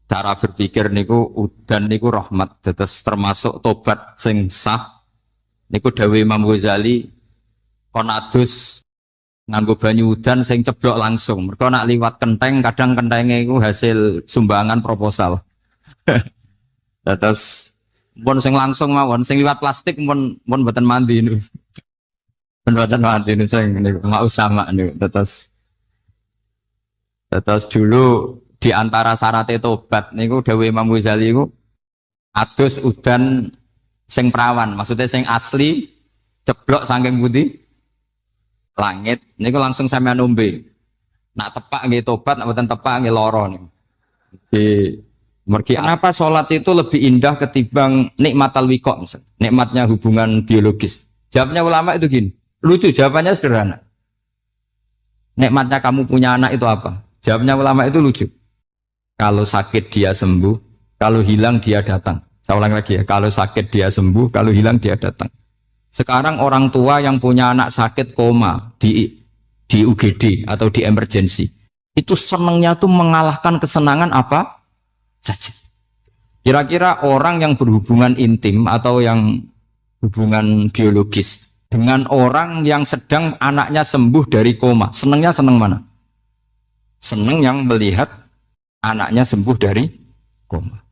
cara berpikir niku udan niku rahmat, terus termasuk tobat sing sah niku dawuh Imam Ghazali kon adus nganggo banyu udan sing ceblok langsung. Mergo nak liwat kenteng kadang kentenge iku hasil sumbangan proposal. Terus pun sing langsung mawon, sing liwat plastik pun mboten mandi niku. Pun mboten mandi niku sing niku enggak usah mak niku. Terus dulu di antara syarat tobat niku dawuh Imam Ghazali niku adus udan sing perawan, maksudnya sing asli ceblok saking putih langit niku langsung sampean ombe. Nak tepak nggih tobat, nak mboten tepak nggih lara niku. Kenapa sholat itu lebih indah ketimbang nikmatal wiqo, nikmatnya hubungan biologis? Jawabnya ulama itu gini, lucu jawabannya sederhana. Nikmatnya kamu punya anak itu apa? Jawabnya ulama itu lucu. Kalau sakit dia sembuh, kalau hilang dia datang. Saya ulang lagi ya, kalau sakit dia sembuh, kalau hilang dia datang. Sekarang orang tua yang punya anak sakit koma di UGD atau di emergency, itu senangnya tuh mengalahkan kesenangan apa saja. Kira-kira orang yang berhubungan intim atau yang hubungan biologis dengan orang yang sedang anaknya sembuh dari koma, senangnya senang mana? Senang yang melihat anaknya sembuh dari koma.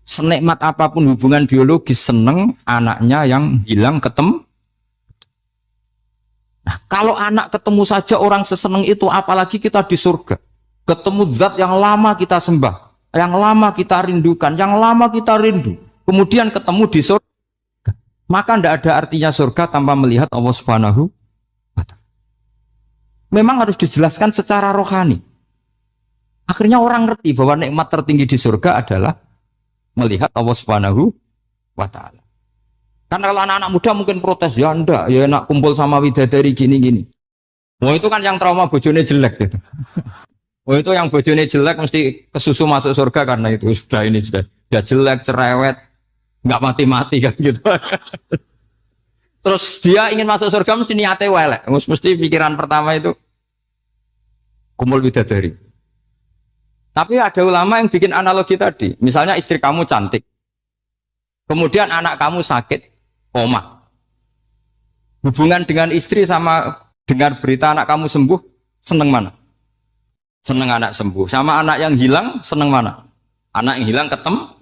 Senikmat apapun hubungan biologis, senang anaknya yang hilang ketemu. Nah, kalau anak ketemu saja orang seseneng itu, apalagi kita di surga. Ketemu zat yang lama kita sembah, yang lama kita rindukan, yang lama kita rindu. Kemudian ketemu di surga. Maka tidak ada artinya surga tanpa melihat Allah Subhanahu wa Ta'ala. Memang harus dijelaskan secara rohani. Akhirnya orang ngerti bahwa nikmat tertinggi di surga adalah melihat Allah Subhanahu wa Ta'ala. Karena kalau anak-anak muda mungkin protes, ya enggak, ya enak kumpul sama widadari gini-gini. Wah itu kan yang trauma bojone jelek gitu. Wah itu yang bojone jelek mesti kesusu masuk surga karena itu sudah jelek, cerewet, nggak mati-mati kan gitu. Terus dia ingin masuk surga mesti niate welek, mesti pikiran pertama itu kumpul widadari. Tapi ada ulama yang bikin analogi tadi, misalnya istri kamu cantik, kemudian anak kamu sakit, koma. Hubungan dengan istri sama dengar berita anak kamu sembuh, seneng mana? Seneng anak sembuh. Sama anak yang hilang, seneng mana? Anak yang hilang ketemu.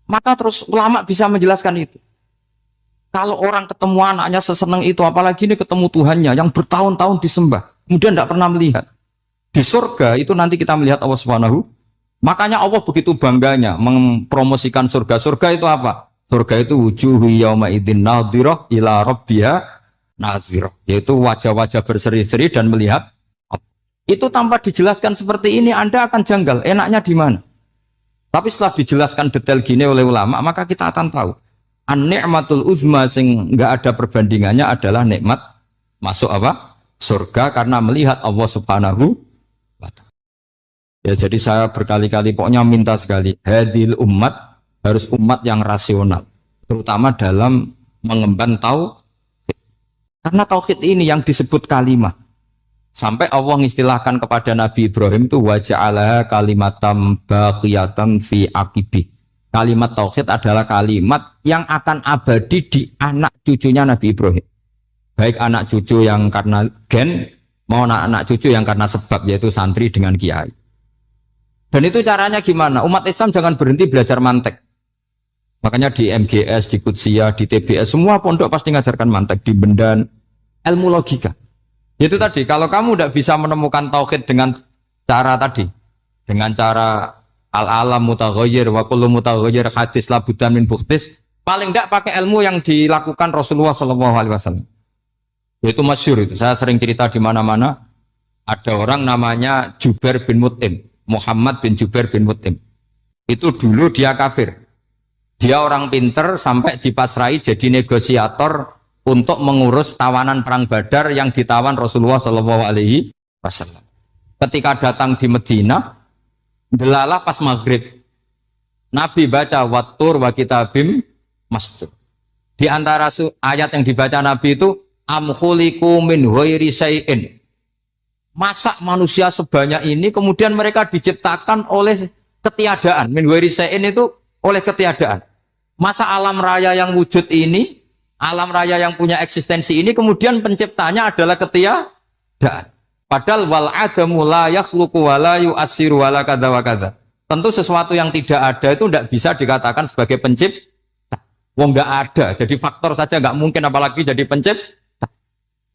Maka terus ulama bisa menjelaskan itu. Kalau orang ketemu anaknya seseneng itu, apalagi ini ketemu Tuhannya yang bertahun-tahun disembah, kemudian tidak pernah melihat. Di surga itu nanti kita melihat Allah Subhanahu. Makanya Allah begitu bangganya mempromosikan surga. Surga itu apa? Surga itu wujuhu yauma idzin nadhirah ila rabbiha nadhirah, yaitu wajah-wajah berseri-seri dan melihat. Itu tanpa dijelaskan seperti ini Anda akan janggal, enaknya di mana? Tapi setelah dijelaskan detail gini oleh ulama, maka kita akan tahu an-ni'matul uzma sing enggak ada perbandingannya adalah nikmat masuk apa? Surga karena melihat Allah Subhanahu. Ya jadi saya berkali-kali pokoknya minta sekali, hadil umat harus umat yang rasional, terutama dalam mengemban tauhid. Karena tauhid ini yang disebut kalimah. Sampai Allah mengistilahkan kepada Nabi Ibrahim itu waja'alaha kalimatam baqiyatan fi aqibi. Kalimat tauhid adalah kalimat yang akan abadi di anak cucunya Nabi Ibrahim. Baik anak cucu yang karena gen, mau anak cucu yang karena sebab, yaitu santri dengan kiai. Dan itu caranya gimana? Umat Islam jangan berhenti belajar mantek. Makanya di MGS, di Qudsiyah, di TBS, semua pondok pasti ngajarkan mantek, di Bendan, ilmu logika. Itu tadi, kalau kamu tidak bisa menemukan tauhid dengan cara tadi, dengan cara al-alam mutaghayyir wa kullu mutaghayyir hadis la budda min bukhtis, paling tidak pakai ilmu yang dilakukan Rasulullah SAW. Yaitu masyhur itu, saya sering cerita di mana-mana. Ada orang namanya Jubair bin Mut'im, Muhammad bin Jubair bin Mut'im. Itu dulu dia kafir. Dia orang pinter sampai dipasrai jadi negosiator untuk mengurus tawanan perang Badar yang ditawan Rasulullah SAW. Ketika datang di Medina, delalah pas maghrib, Nabi baca wattur wa kitabim mastur. Di antara ayat yang dibaca Nabi itu am khuliqu min ghairi syai'in. Masa manusia sebanyak ini kemudian mereka diciptakan oleh ketiadaan. Min ghairi syai'in itu oleh ketiadaan. Masa alam raya yang wujud ini, alam raya yang punya eksistensi ini kemudian penciptanya adalah ketiadaan. Padahal wal adamu la yakhluqu wa la yu'assiru wa la kadza wa kadza. Tentu sesuatu yang tidak ada itu tidak bisa dikatakan sebagai pencipta. Wong nggak ada, jadi faktor saja nggak mungkin apalagi jadi pencipta.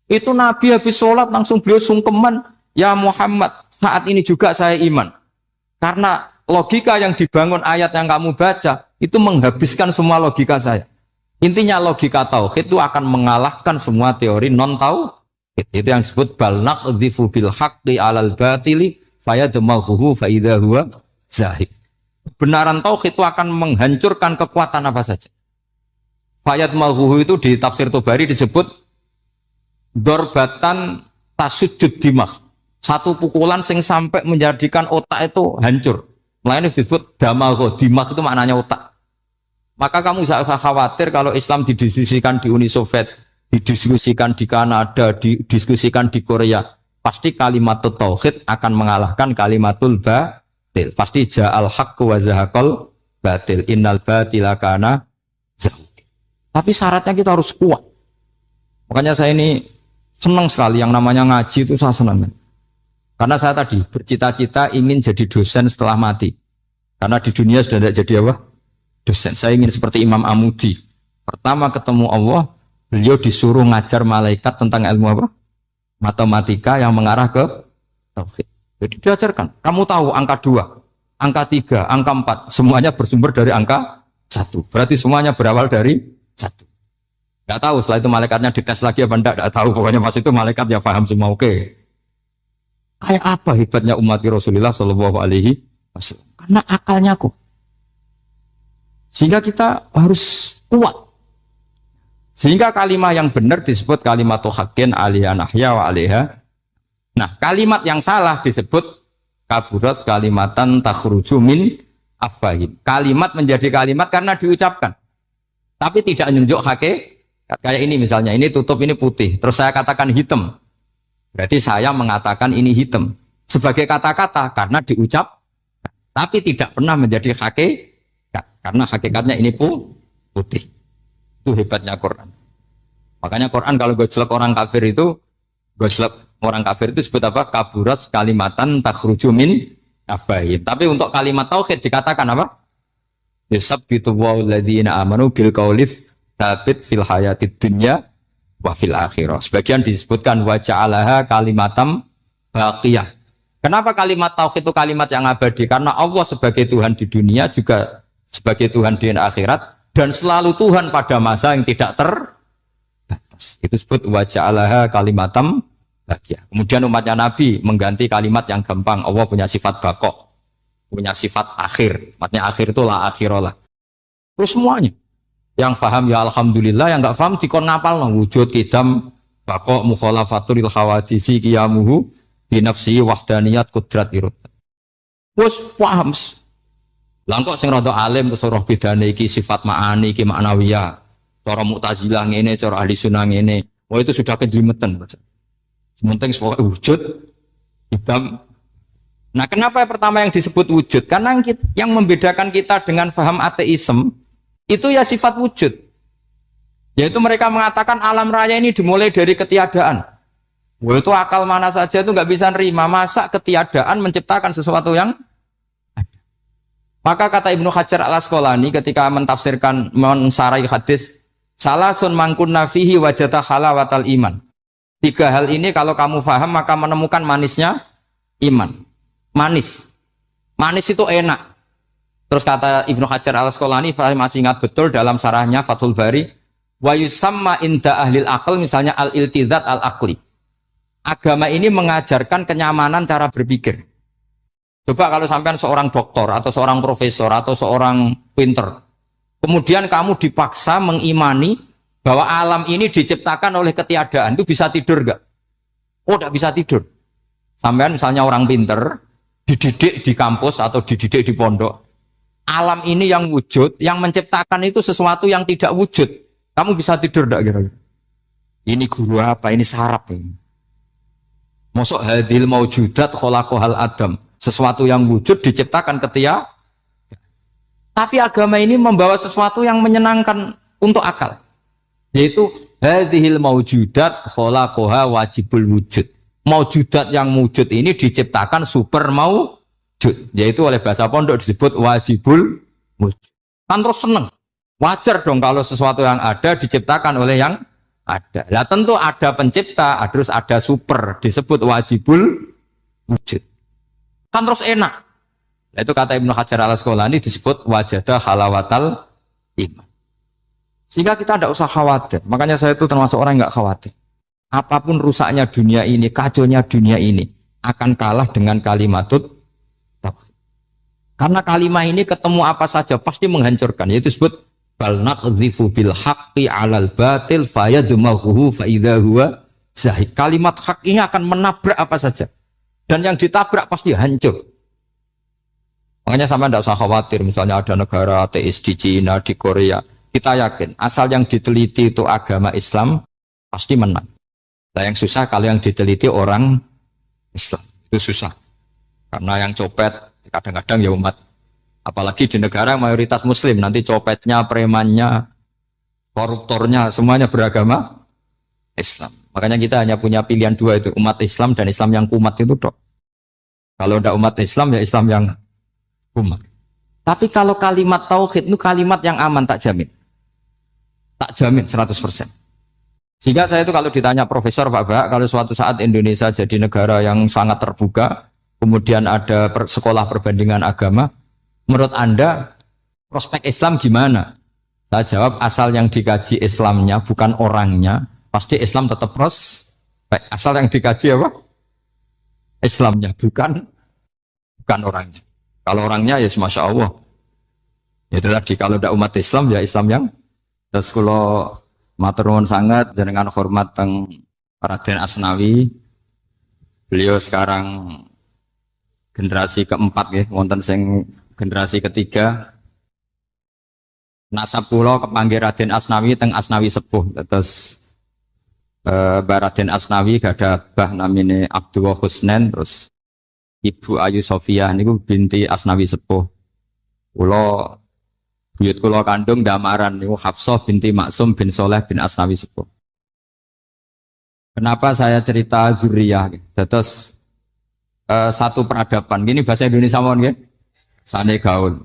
Itu Nabi habis sholat langsung beliau sungkeman, ya Muhammad, saat ini juga saya iman. Karena logika yang dibangun ayat yang kamu baca, itu menghabiskan semua logika saya. Intinya logika tauhid itu akan mengalahkan semua teori non-tauhid. Itu yang disebut bal naqdhifu bil haqqi 'alal batili fayadmaghuhu fa idza huwa zahid. Kebenaran tauhid itu akan menghancurkan kekuatan apa saja. Fayadmaghuhu itu di tafsir Tobari disebut dorbatan tasujud dimah, satu pukulan sing sampai menjadikan otak itu hancur. Lainnya disebut damagho, dimah itu maknanya otak. Maka kamu tidak usah khawatir kalau Islam didiskusikan di Uni Soviet, didiskusikan di Kanada, didiskusikan di Korea, pasti kalimat tauhid akan mengalahkan kalimatul batil. Pasti ja'al haqqu wa zahaqal batil, innal batila kana zahuq. Tapi syaratnya kita harus kuat. Makanya saya ini senang sekali yang namanya ngaji itu saya senang. Karena saya tadi bercita-cita ingin jadi dosen setelah mati. Karena di dunia sudah tidak jadi apa? Dosen. Saya ingin seperti Imam Amudi. Pertama ketemu Allah, beliau disuruh ngajar malaikat tentang ilmu apa? Matematika yang mengarah ke tauhid. Jadi diajarkan. Kamu tahu angka 2, angka 3, angka 4, semuanya bersumber dari angka 1. Berarti semuanya berawal dari 1. Nggak tahu setelah itu malaikatnya dites lagi apa enggak tahu, pokoknya pas itu malaikat ya paham semua. Oke. Kayak apa hebatnya umat Rasulullah Shallallahu Alaihi Wasallam? Karena akalnya kuat. Sehingga kita harus kuat. Sehingga kalimat yang benar disebut kalimat haqqin 'alaiha nahya wa 'alaiha. Nah, kalimat yang salah disebut kaburat kalimatan takhruju min afwahim. Kalimat menjadi kalimat karena diucapkan, tapi tidak menunjuk hakikat. Kayak ini misalnya, ini tutup, ini putih. Terus saya katakan hitam. Berarti saya mengatakan ini hitam. Sebagai kata-kata karena diucap, tapi tidak pernah menjadi hakikat. Karena hakikatnya ini putih. Itu hebatnya Quran. Makanya Quran kalau gue jelek orang kafir itu, gue jelek orang kafir itu sebut apa? Kaburas kalimatan takhruju min afwahim. Tapi untuk kalimat tauhid dikatakan apa? Yusabbitu wa'alladzina amanu bil qaulif tabit fil hayatid dunya wa fil akhirah. Sebagian disebutkan wa ja'alaha kalimatam baqiyah. Kenapa kalimat tauhid itu kalimat yang abadi? Karena Allah sebagai Tuhan di dunia juga sebagai Tuhan di akhirat dan selalu Tuhan pada masa yang tidak terbatas. Itu disebut wa ja'alaha kalimatam baqiyah. Kemudian umatnya Nabi mengganti kalimat yang gampang. Allah punya sifat baqo, punya sifat akhir. Maksudnya akhir itu la akhirah. Terus semuanya. Yang paham ya alhamdulillah, yang enggak paham dikon ngapal no. Wujud kidam baqo mukhalafatul khawadisi qiyamuhu bi nafsi wahdaniyat qudrat irad. Wes paham. Lah kok sing rada alim terus roh bedane iki sifat ma'ani iki maknawiyah. Cara Mu'tazilah ngene, cara ahli sunnah ngene. Oh itu sudah kejlimetan. Sementing pokoknya wujud kidam. Nah, kenapa pertama yang disebut wujud? Karena yang membedakan kita dengan paham ateisme itu ya sifat wujud. Yaitu mereka mengatakan alam raya ini dimulai dari ketiadaan. Wah, itu akal mana saja itu nggak bisa nerima. Masa ketiadaan menciptakan sesuatu yang ada. Maka kata Ibnu Hajar al-Asqalani ketika mentafsirkan mensarai hadis, salasun mangkunna fihi wajata halawatal iman. 3 hal ini kalau kamu paham maka menemukan manisnya iman. Manis itu enak. Terus kata Ibnu Hajar al-Asqalani, masih ingat betul dalam sarahnya Fathul Bari, wa yusamma inda ahlil aql, misalnya al-iltizat al-aqli. Agama ini mengajarkan kenyamanan cara berpikir. Coba kalau sampean seorang doktor atau seorang profesor atau seorang pinter, kemudian kamu dipaksa mengimani bahwa alam ini diciptakan oleh ketiadaan, itu bisa tidur gak? Oh, tidak bisa tidur. Sampean misalnya orang pinter, dididik di kampus atau dididik di pondok, alam ini yang wujud, yang menciptakan itu sesuatu yang tidak wujud. Kamu bisa tidur enggak kira-kira? Ini guru apa? Ini sarap ini. Mosok hadil maujudat khalaqahal adam. Sesuatu yang wujud diciptakan ketika. Tapi agama ini membawa sesuatu yang menyenangkan untuk akal. Yaitu hadhil maujudat khalaqaha wajibul wujud. Maujudat yang wujud ini diciptakan super maujud. Yaitu oleh bahasa pondok disebut wajibul wujud. Kan terus seneng. Wajar dong kalau sesuatu yang ada diciptakan oleh yang ada. Lah tentu ada pencipta, terus ada super, disebut wajibul wujud. Kan terus enak. Nah, itu kata Ibnu Hajar al-Asqalani disebut wajadah halawatal iman. Sehingga kita tidak usah khawatir. Makanya saya itu termasuk orang yang nggak khawatir. Apapun rusaknya dunia ini, kacaunya dunia ini akan kalah dengan kalimatut tauhid. Karena kalimat ini ketemu apa saja pasti menghancurkan. Yaitu disebut bal naqdhifu bil haqqi 'alal batil fayadmaghuhu fa idza huwa zahid. Kalimat hak ini akan menabrak apa saja. Dan yang ditabrak pasti hancur. Makanya sama tidak usah khawatir. Misalnya ada negara ateis di Cina, di Korea. Kita yakin asal yang diteliti itu agama Islam pasti menang. Nah yang susah kalau yang diteliti orang Islam. Itu susah. Karena yang copet kadang-kadang ya umat. Apalagi di negara mayoritas muslim. Nanti copetnya, premannya, koruptornya semuanya beragama Islam. Makanya kita hanya punya pilihan dua itu. Umat Islam dan Islam yang kumat itu dok. Kalau tidak umat Islam ya Islam yang kumat. Tapi kalau kalimat tauhid itu kalimat yang aman tak jamin. Tak jamin 100%. Sehingga saya itu kalau ditanya profesor Pak, kalau suatu saat Indonesia jadi negara yang sangat terbuka, kemudian ada sekolah perbandingan agama, menurut Anda prospek Islam gimana? Saya jawab asal yang dikaji Islamnya bukan orangnya, pasti Islam tetap prospek. Asal yang dikaji apa? Islamnya bukan orangnya. Kalau orangnya ya Masya Allah. Ya tadi kalau tidak umat Islam ya Islam yang terus kalau matur nuwun sangat dengan hormat teng Raden Asnawi. Beliau sekarang generasi keempat ya, wonten sing generasi ketiga. Nasab kula kepanggih Raden Asnawi teng Asnawi sepuh. Terus Mbak Raden Asnawi gada bah namine Abdullah Husnen, terus Ibu Ayu Sofia niku binti Asnawi sepuh. Kula buyut kula kandung damaran niku Hafsah binti Maksum bin Soleh bin Asnawi sepuh. Kenapa saya cerita zuriyah? Terus satu peradaban. Gini bahasa Indonesia mohon nggih. Sane gaul.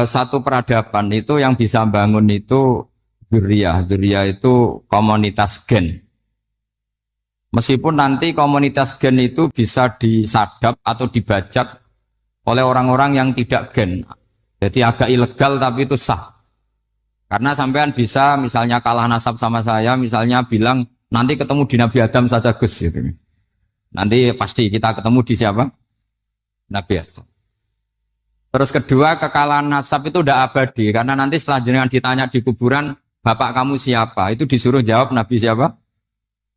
Satu peradaban itu yang bisa bangun itu zuriyah. Zuriyah itu komunitas gen. Meskipun nanti komunitas gen itu bisa disadap atau dibajak oleh orang-orang yang tidak gen. Jadi agak ilegal tapi itu sah. Karena sampean bisa misalnya kalah nasab sama saya, misalnya bilang nanti ketemu di Nabi Adam saja Gus gitu. Nanti pasti kita ketemu di siapa? Nabi Adam. Terus kedua, kekalahan nasab itu udah abadi karena nanti setelah jenengan ditanya di kuburan, bapak kamu siapa? Itu disuruh jawab Nabi siapa?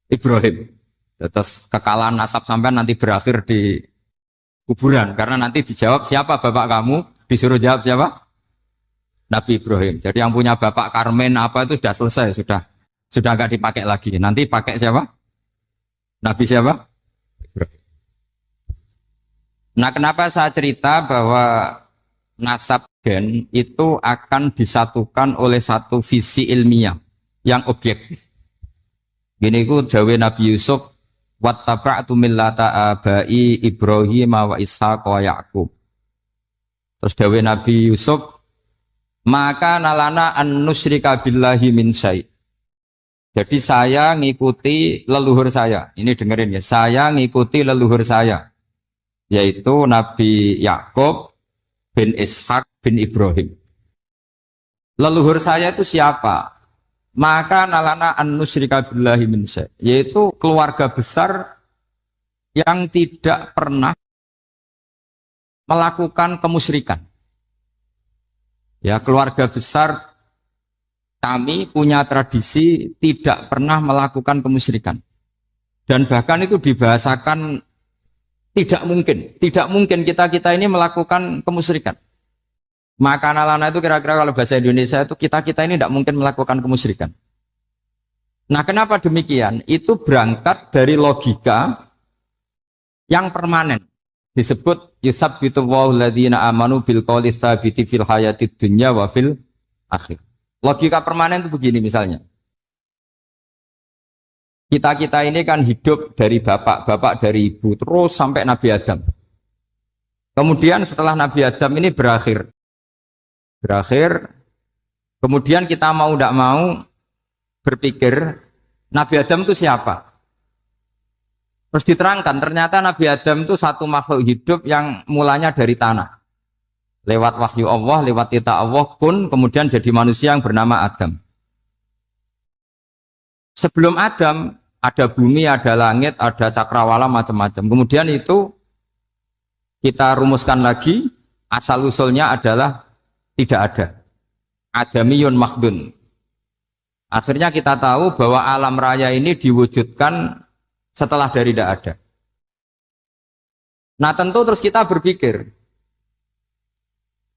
Ibrahim. Terus kekalahan nasab sampean nanti berakhir di kuburan karena nanti dijawab siapa bapak kamu? Disuruh jawab siapa? Nabi Ibrahim. Jadi yang punya bapak Karmen apa itu sudah selesai, sudah nggak dipakai lagi. Nanti pakai siapa? Nabi siapa? Ibrahim. Nah, kenapa saya cerita bahwa nasab gen itu akan disatukan oleh satu visi ilmiah yang objektif. Gini ku jawe Nabi Yusuf, wattaba'tu millata abai Ibrahim wa Ishaq wa Yaqub. Terus dawe Nabi Yusuf, maka nalana an nusyrika billahi min syai'. Jadi saya ngikuti leluhur saya. Ini dengerin ya, saya ngikuti leluhur saya, yaitu Nabi Yakub bin Ishak bin Ibrahim. Leluhur saya itu siapa? Maka nalana an nusyrika billahi min syai', yaitu keluarga besar yang tidak pernah melakukan kemusyrikan. Ya, keluarga besar kami punya tradisi tidak pernah melakukan kemusyrikan. Dan bahkan itu dibahasakan tidak mungkin kita ini melakukan kemusyrikan. Maka nalana itu kira-kira kalau bahasa Indonesia itu kita ini tidak mungkin melakukan kemusyrikan. Nah, kenapa demikian? Itu berangkat dari logika yang permanen. Disebut yusabbitu Allahu alladziina amanu bil qouli tsabiti fil hayatid dunya wa fil akhir. Logika permanen itu begini misalnya. Kita ini kan hidup dari bapak dari ibu terus sampai Nabi Adam. Kemudian setelah Nabi Adam ini berakhir, kemudian kita mau tidak mau berpikir Nabi Adam itu siapa? Terus diterangkan ternyata Nabi Adam itu satu makhluk hidup yang mulanya dari tanah. Lewat wahyu Allah, lewat titah Allah kun, kemudian jadi manusia yang bernama Adam. Sebelum Adam ada bumi, ada langit, ada cakrawala, macam-macam. Kemudian itu kita rumuskan lagi, asal usulnya adalah tidak ada. Adamiyun makhdun. Akhirnya kita tahu bahwa alam raya ini diwujudkan setelah dari tidak ada. Nah tentu terus kita berpikir,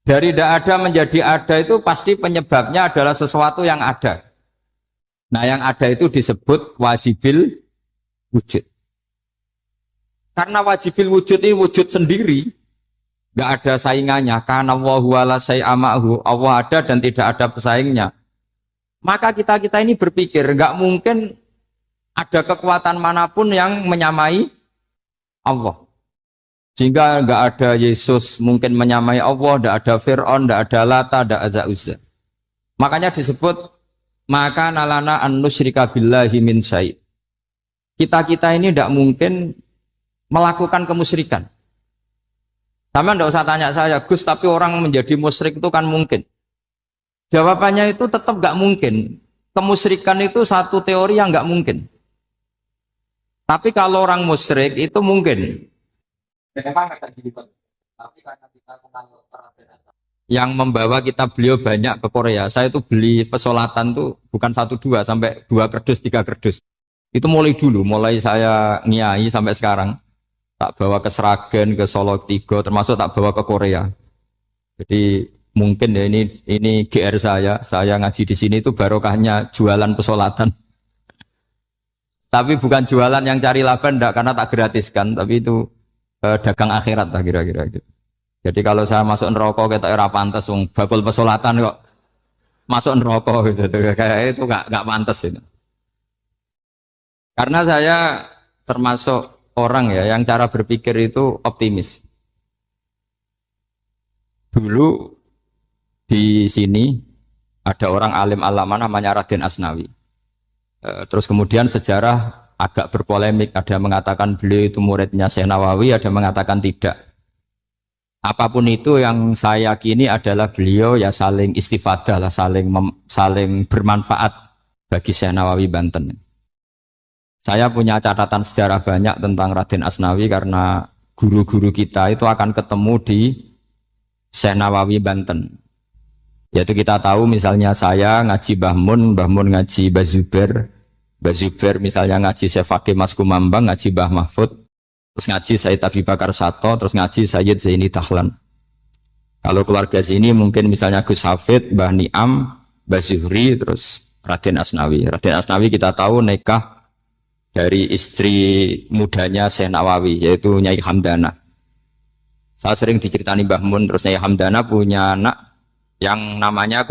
dari tidak ada menjadi ada itu pasti penyebabnya adalah sesuatu yang ada. Nah yang ada itu disebut wajibil wujud. Karena wajibil wujud ini wujud sendiri, nggak ada saingannya. Karena Allahu ala syai'amahu, Allah ada dan tidak ada pesaingnya. Maka kita ini berpikir nggak mungkin ada kekuatan manapun yang menyamai Allah. Sehingga nggak ada Yesus mungkin menyamai Allah, nggak ada Fir'aun, nggak ada Lata, nggak ada Uzza. Makanya disebut maka nalana an nusyrika billahi min syai'. Kita ini tidak mungkin melakukan kemusyrikan. Sama tidak usah tanya saya, Gus, tapi orang menjadi musyrik itu kan mungkin. Jawabannya itu tetap nggak mungkin. Kemusyrikan itu satu teori yang nggak mungkin. Tapi kalau orang musyrik itu mungkin. Tapi karena kita kenal yang membawa beliau banyak ke Korea. Saya itu beli pesolatan tuh bukan 1, 2 sampai 2 kerdus, 3 kerdus. Itu mulai saya ngiai sampai sekarang. Tak bawa ke Sragen, ke Solo 3, termasuk tak bawa ke Korea. Jadi mungkin ya ini GR saya ngaji di sini itu barokahnya jualan pesolatan. Tapi bukan jualan yang cari laba enggak, karena tak gratiskan, tapi itu dagang akhirat lah kira-kira gitu. Jadi kalau saya masuk neraka kita era pantas wong bakul pesolatan kok masuk neraka gitu. Kayak itu enggak pantas itu. Karena saya termasuk orang ya yang cara berpikir itu optimis. Dulu di sini ada orang alim alama namanya Raden Asnawi. Terus kemudian sejarah agak berpolemik, ada yang mengatakan beliau itu muridnya Syekh Nawawi, ada yang mengatakan tidak. Apapun itu yang saya yakini adalah beliau ya saling istifadah lah, saling bermanfaat bagi Syekh Nawawi Banten. Saya punya catatan sejarah banyak tentang Raden Asnawi karena guru-guru kita itu akan ketemu di Syekh Nawawi Banten. Yaitu kita tahu misalnya saya ngaji Mbah Mun ngaji Mbah Zubair misalnya ngaji Syekh Fakih Mas Kumambang, ngaji Mbah Mahfud, terus ngaji Sayyid Abi Bakar Sato, terus ngaji Sayyid Zaini Dahlan. Kalau keluarga sini mungkin misalnya Gus Hafid, Mbah Niam, Mbah Zuhri, terus Raden Asnawi. Raden Asnawi kita tahu nikah dari istri mudanya Syekh Nawawi, yaitu Nyai Hamdana. Saya sering diceritani Mbah Mun, terus Nyai Hamdana punya anak yang namanya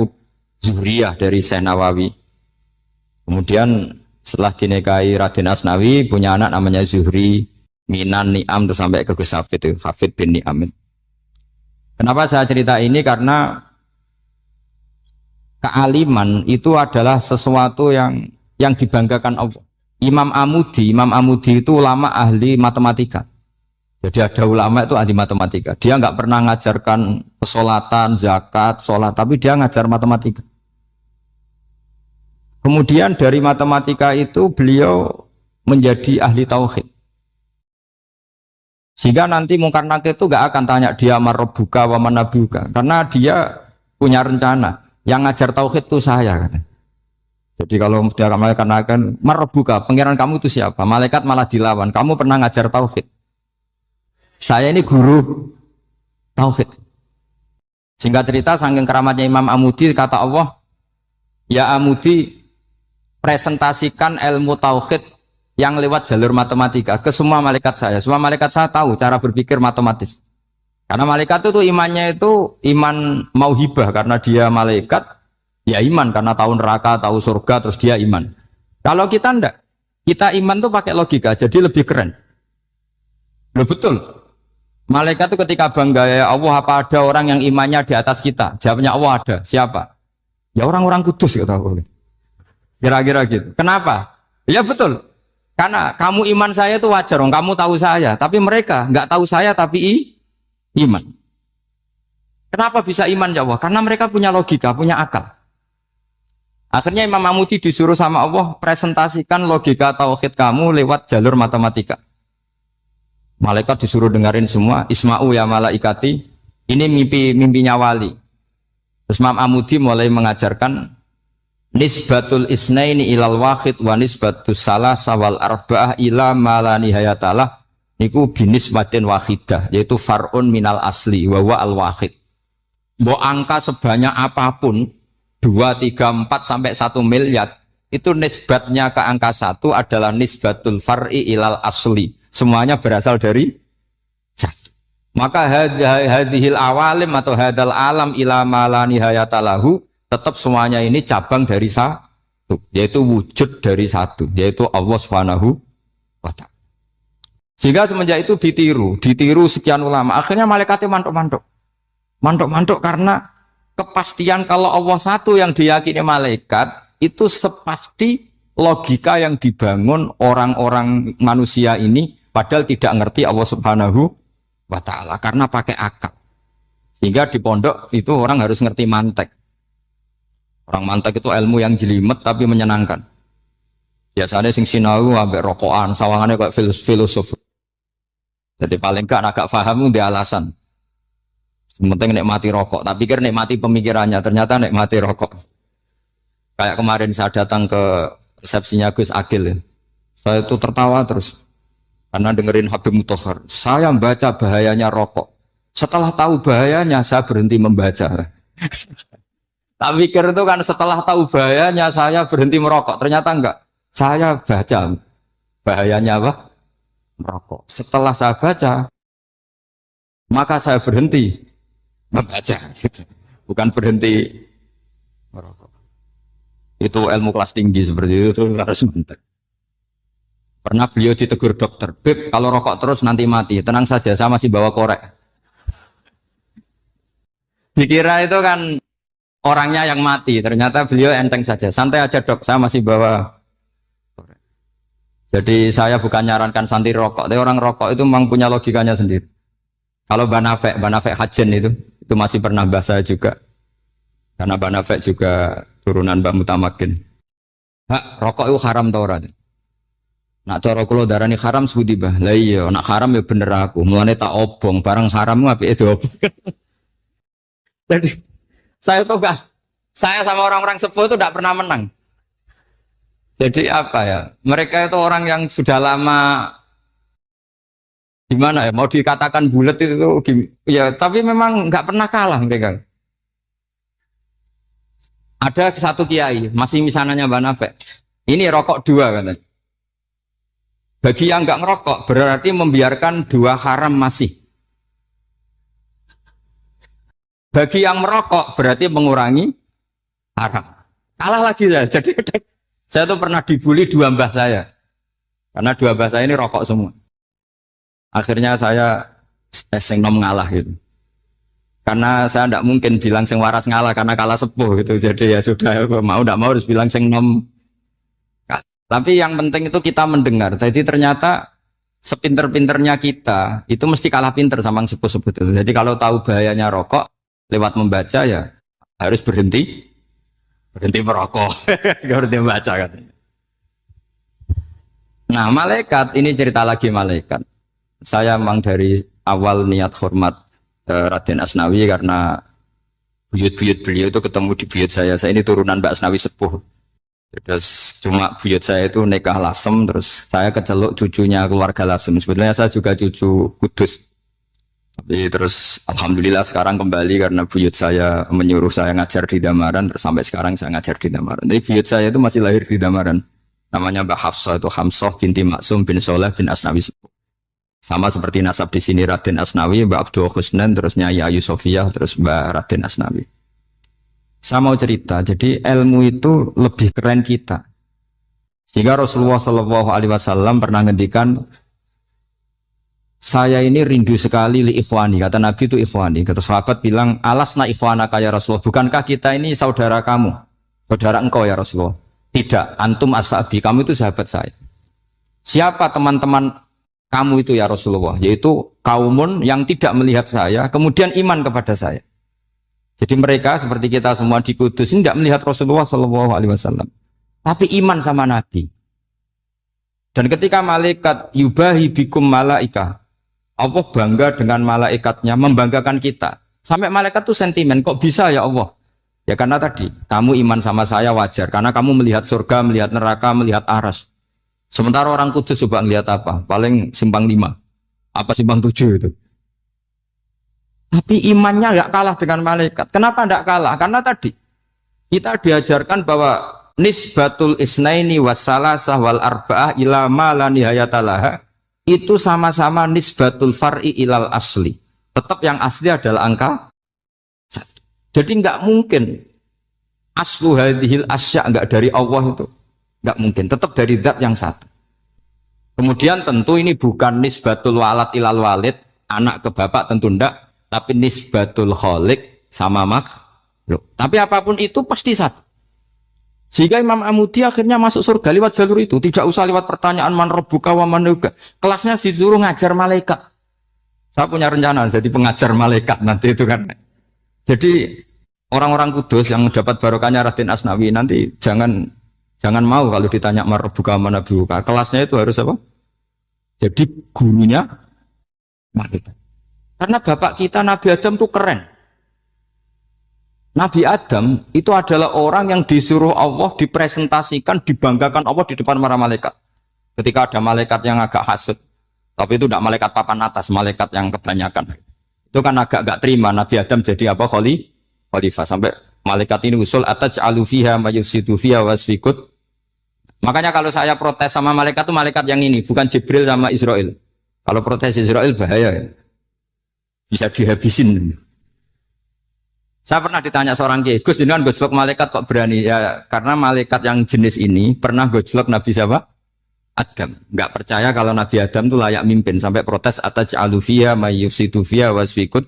Zuhriyah dari Syekh Nawawi. Kemudian setelah dinikahi Raden Asnawi punya anak namanya Zuhri, Minan, Ni'am, terus sampai ke Gus Hafid, Hafid bin Ni'am. Kenapa saya cerita ini? Karena kealiman itu adalah sesuatu yang dibanggakan Allah. Imam Amudi itu ulama ahli matematika. Jadi ada ulama itu ahli matematika. Dia nggak pernah ngajarkan pesolatan, zakat, sholat, tapi dia ngajar matematika. Kemudian dari matematika itu beliau menjadi ahli tauhid. Sehingga nanti Mungkar Nakir itu nggak akan tanya dia marabbuka wa manabuka, karena dia punya rencana. Yang ngajar tauhid itu saya, kata. Jadi kalau dia malaikat akan marabbuka, pangeran kamu itu siapa? Malaikat malah dilawan. Kamu pernah ngajar tauhid? Saya ini guru tauhid. Singkat cerita, saking keramatnya Imam Amudi, kata Allah, ya Amudi, presentasikan ilmu tauhid yang lewat jalur matematika ke semua malaikat saya. Semua malaikat saya tahu cara berpikir matematis. Karena malaikat itu imannya itu iman mauhibah karena dia malaikat, ya iman karena tahu neraka, tahu surga, terus dia iman. Kalau kita enggak, kita iman tuh pakai logika, jadi lebih keren. Loh betul. Malaikat itu ketika bangga, ya Allah apa ada orang yang imannya di atas kita? Jawabnya Allah ada. Siapa? Ya orang-orang kudus kata Allah. Kira-kira gitu. Kenapa? Ya betul. Karena kamu iman saya itu wajar, kamu tahu saya, tapi mereka enggak tahu saya tapi iman. Kenapa bisa iman ya Allah? Karena mereka punya logika, punya akal. Akhirnya Imam Mamudi disuruh sama Allah presentasikan logika tauhid kamu lewat jalur matematika. Malaikat disuruh dengerin semua, Isma'u ya malaikati, ini mimpinya wali. Terus Imam Mamudi mulai mengajarkan nisbatul isnaini ilal wahid wa nisbatus salasa wal arba'ah ila ma la nihayatalah. Niku binisbatin wahidah, yaitu far'un minal asli wa wa al wahid. Mbok angka sebanyak apapun 2, 3, 4 sampai 1 miliar itu nisbatnya ke angka 1 adalah nisbatul far'i ilal asli. Semuanya berasal dari 1. Maka hadhil awalim atau hadal alam ila ma la nihayatalahu tetap semuanya ini cabang dari 1, yaitu wujud dari 1, yaitu Allah Subhanahu wa ta'ala. Sehingga semenjak itu ditiru sekian ulama. Akhirnya malaikatnya mantuk karena kepastian kalau Allah satu yang diyakini malaikat itu sepasti logika yang dibangun orang-orang manusia ini padahal tidak ngerti Allah Subhanahu wa ta'ala karena pakai akal. Sehingga di pondok itu orang harus ngerti mantek. Orang mantek itu ilmu yang jelimet tapi menyenangkan. Biasanya sing sinau ambek rokokan, sawangannya kayak filosof. Jadi paling enggak agak paham dia alasan. Sementing nikmati rokok, tapi pikir nikmati pemikirannya, ternyata nikmati rokok. Kayak kemarin saya datang ke resepsinya Gus Agil, saya itu tertawa terus karena dengerin Habib Mutahar. Saya membaca bahayanya rokok. Setelah tahu bahayanya, saya berhenti membaca. Tak pikir itu kan setelah tahu bahayanya saya berhenti merokok. Ternyata enggak. Saya baca bahayanya apa? Merokok. Setelah saya baca, maka saya berhenti membaca. Bukan berhenti merokok. Itu ilmu kelas tinggi seperti itu harus mantap. Pernah beliau ditegur dokter, Beb, kalau rokok terus nanti mati. Tenang saja, saya masih bawa korek. Dikira itu kan orangnya yang mati, ternyata beliau enteng saja. Santai aja dok, saya masih bawa. Jadi saya bukan nyarankan santri rokok, tapi orang rokok itu memang punya logikanya sendiri. Kalau Banafek Hajen itu masih pernah bahas saya juga. Karena Banafek juga turunan Mbah Mutamakin. Hak, rokok itu haram tau ora? Nak cara kula darani haram sebuti bah. Lah iya, nak haram ya bener aku. Mulane tak obong, barang haram apike diobong. Jadi saya tuh saya sama orang-orang sepuh itu tidak pernah menang. Jadi apa ya? Mereka itu orang yang sudah lama gimana ya? Mau dikatakan bulat itu ya, tapi memang nggak pernah kalah mereka. Ada satu kiai, masih misananya Mbak Nafek. Ini rokok 2 katanya. Bagi yang nggak ngerokok berarti membiarkan 2 haram masih. Bagi yang merokok berarti mengurangi haram. Kalah lagi ya. Jadi saya tuh pernah dibully 2 mbah saya. Karena 2 mbah saya ini rokok semua. Akhirnya saya sing nom ngalah gitu. Karena saya tidak mungkin bilang sing waras ngalah karena kalah sepuh gitu. Jadi ya sudah, mau tidak mau harus bilang sing nom. Tapi yang penting itu kita mendengar. Jadi ternyata sepinter-pinternya kita itu mesti kalah pinter sama yang sepuh-sepuh itu. Jadi kalau tahu bahayanya rokok lewat membaca ya harus berhenti merokok. Berhenti membaca katanya. Nah malaikat ini cerita lagi malaikat. Saya memang dari awal niat hormat Raden Asnawi karena buyut-buyut beliau itu ketemu di buyut saya. Saya ini turunan Mbak Asnawi sepuh. Terus cuma buyut saya itu nikah Lasem, terus saya keceluk cucunya keluarga Lasem. Sebetulnya saya juga cucu Kudus. Tapi terus alhamdulillah sekarang kembali karena buyut saya menyuruh saya ngajar di Damaran, terus sampai sekarang saya ngajar di Damaran. Tapi buyut saya itu masih lahir di Damaran. Namanya Mbak Hafsah, itu Hamsah binti Maksum bin Soleh bin Asnawi Sepuh. Sama seperti nasab di sini Raden Asnawi, Mbak Abdul Husnan, terus Nyai Ayu Sofiyah, terus Mbak Raden Asnawi. Saya mau cerita, jadi ilmu itu lebih keren kita. Sehingga Rasulullah Shallallahu Alaihi Wasallam pernah ngendikan, saya ini rindu sekali li ikhwani, kata Nabi itu ikhwani. Kata sahabat bilang, alasna ikhwanaka ya Rasulullah, bukankah kita ini saudara kamu, saudara engkau ya Rasulullah? Tidak, antum ashabi, kamu itu sahabat saya. Siapa teman-teman kamu itu ya Rasulullah? Yaitu kaumun yang tidak melihat saya, kemudian iman kepada saya. Jadi mereka seperti kita semua di Kudus ini tidak melihat Rasulullah Shallallahu Alaihi Wasallam, tapi iman sama Nabi. Dan ketika malaikat yubahi bikum malaika, Allah bangga dengan malaikatnya, membanggakan kita. Sampai malaikat tuh sentimen, kok bisa ya Allah? Ya karena tadi, kamu iman sama saya wajar. Karena kamu melihat surga, melihat neraka, melihat aras. Sementara orang Kudus coba ngelihat apa? Paling simpang 5. Apa simpang 7 itu? Tapi imannya nggak kalah dengan malaikat. Kenapa nggak kalah? Karena tadi, kita diajarkan bahwa nisbatul isnaini wassalasah wal arba'ah ila ma la nihayatalaha, itu sama-sama nisbatul far'i ilal asli. Tetap yang asli adalah angka 1. Jadi nggak mungkin aslu hadhil asya nggak dari Allah itu. Nggak mungkin, tetap dari zat yang 1. Kemudian tentu ini bukan nisbatul walad ilal walid, anak ke bapak tentu enggak, tapi nisbatul khaliq sama makhluk. Tapi apapun itu pasti 1. Sehingga Imam Amudi akhirnya masuk surga lewat jalur itu, tidak usah lewat pertanyaan man rabbuka wa man nuka. Kelasnya disuruh ngajar malaikat. Saya punya rencana jadi pengajar malaikat nanti itu kan. Jadi orang-orang Kudus yang dapat barokahnya Raden Asnawi nanti jangan mau kalau ditanya man rabbuka wa man nuka. Kelasnya itu harus apa? Jadi gurunya malaikat. Karena bapak kita Nabi Adam itu keren. Nabi Adam itu adalah orang yang disuruh Allah dipresentasikan, dibanggakan Allah di depan para malaikat. Ketika ada malaikat yang agak hasud, tapi itu tidak malaikat papan atas, malaikat yang kebanyakan. Itu kan agak gak terima Nabi Adam jadi apa? Khalifah. Sampai malaikat ini usul ataj'alu fiha mayusidu fiha wasfikut. Makanya kalau saya protes sama malaikat itu malaikat yang ini, bukan Jibril sama Israel. Kalau protes Israel bahaya, bisa dihabisin. Saya pernah ditanya seorang kiai, Gus jenengan gojlok malaikat kok berani? Ya karena malaikat yang jenis ini pernah gojlok Nabi siapa? Adam. Enggak percaya kalau Nabi Adam itu layak mimpin, sampai protes ataj'alu fiha may yufsidu fiha wasfikut.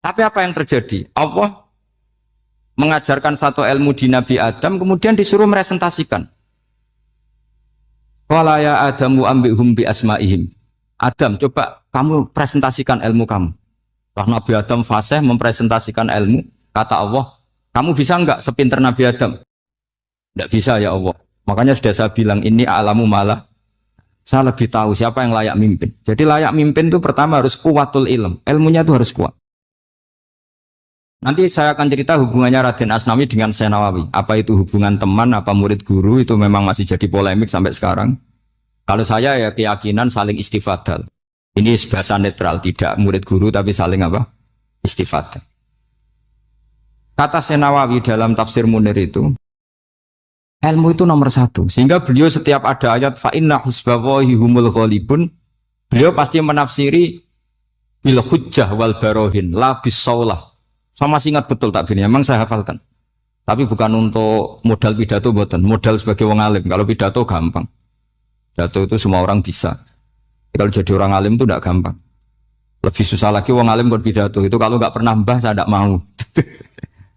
Tapi apa yang terjadi? Allah mengajarkan satu ilmu di Nabi Adam, kemudian disuruh meresentasikan. Qala ya Adamu ambihum bi asma'ihim. Adam, coba kamu presentasikan ilmu kamu. Setelah Nabi Adam fasih mempresentasikan ilmu, kata Allah, kamu bisa enggak sepinter Nabi Adam? Enggak bisa ya Allah. Makanya sudah saya bilang, ini a'lamu malah. Saya lebih tahu siapa yang layak mimpin. Jadi layak mimpin itu pertama harus kuwatul ilm. Ilmunya itu harus kuat. Nanti saya akan cerita hubungannya Raden Asnawi dengan Syekh Nawawi. Apa itu hubungan teman, apa murid guru, itu memang masih jadi polemik sampai sekarang. Kalau saya ya keyakinan saling istifadah. Ini bahasa netral, tidak murid guru tapi saling apa? Istifadah. Kata Syekh Nawawi dalam tafsir Munir itu, ilmu itu nomor 1. Sehingga beliau setiap ada ayat fa inna hizballahi humul ghalibun, beliau pasti menafsiri bil hujjah wal barohin la bisaulah. Saya masih ingat betul takbirnya, memang saya hafalkan. Tapi bukan untuk modal pidato, bukan modal sebagai wong alim. Kalau pidato gampang. Pidato itu semua orang bisa. Kalau jadi orang alim itu tidak gampang. Lebih susah lagi wong alim berpidato. Itu kalau nggak pernah mbah saya tidak mau.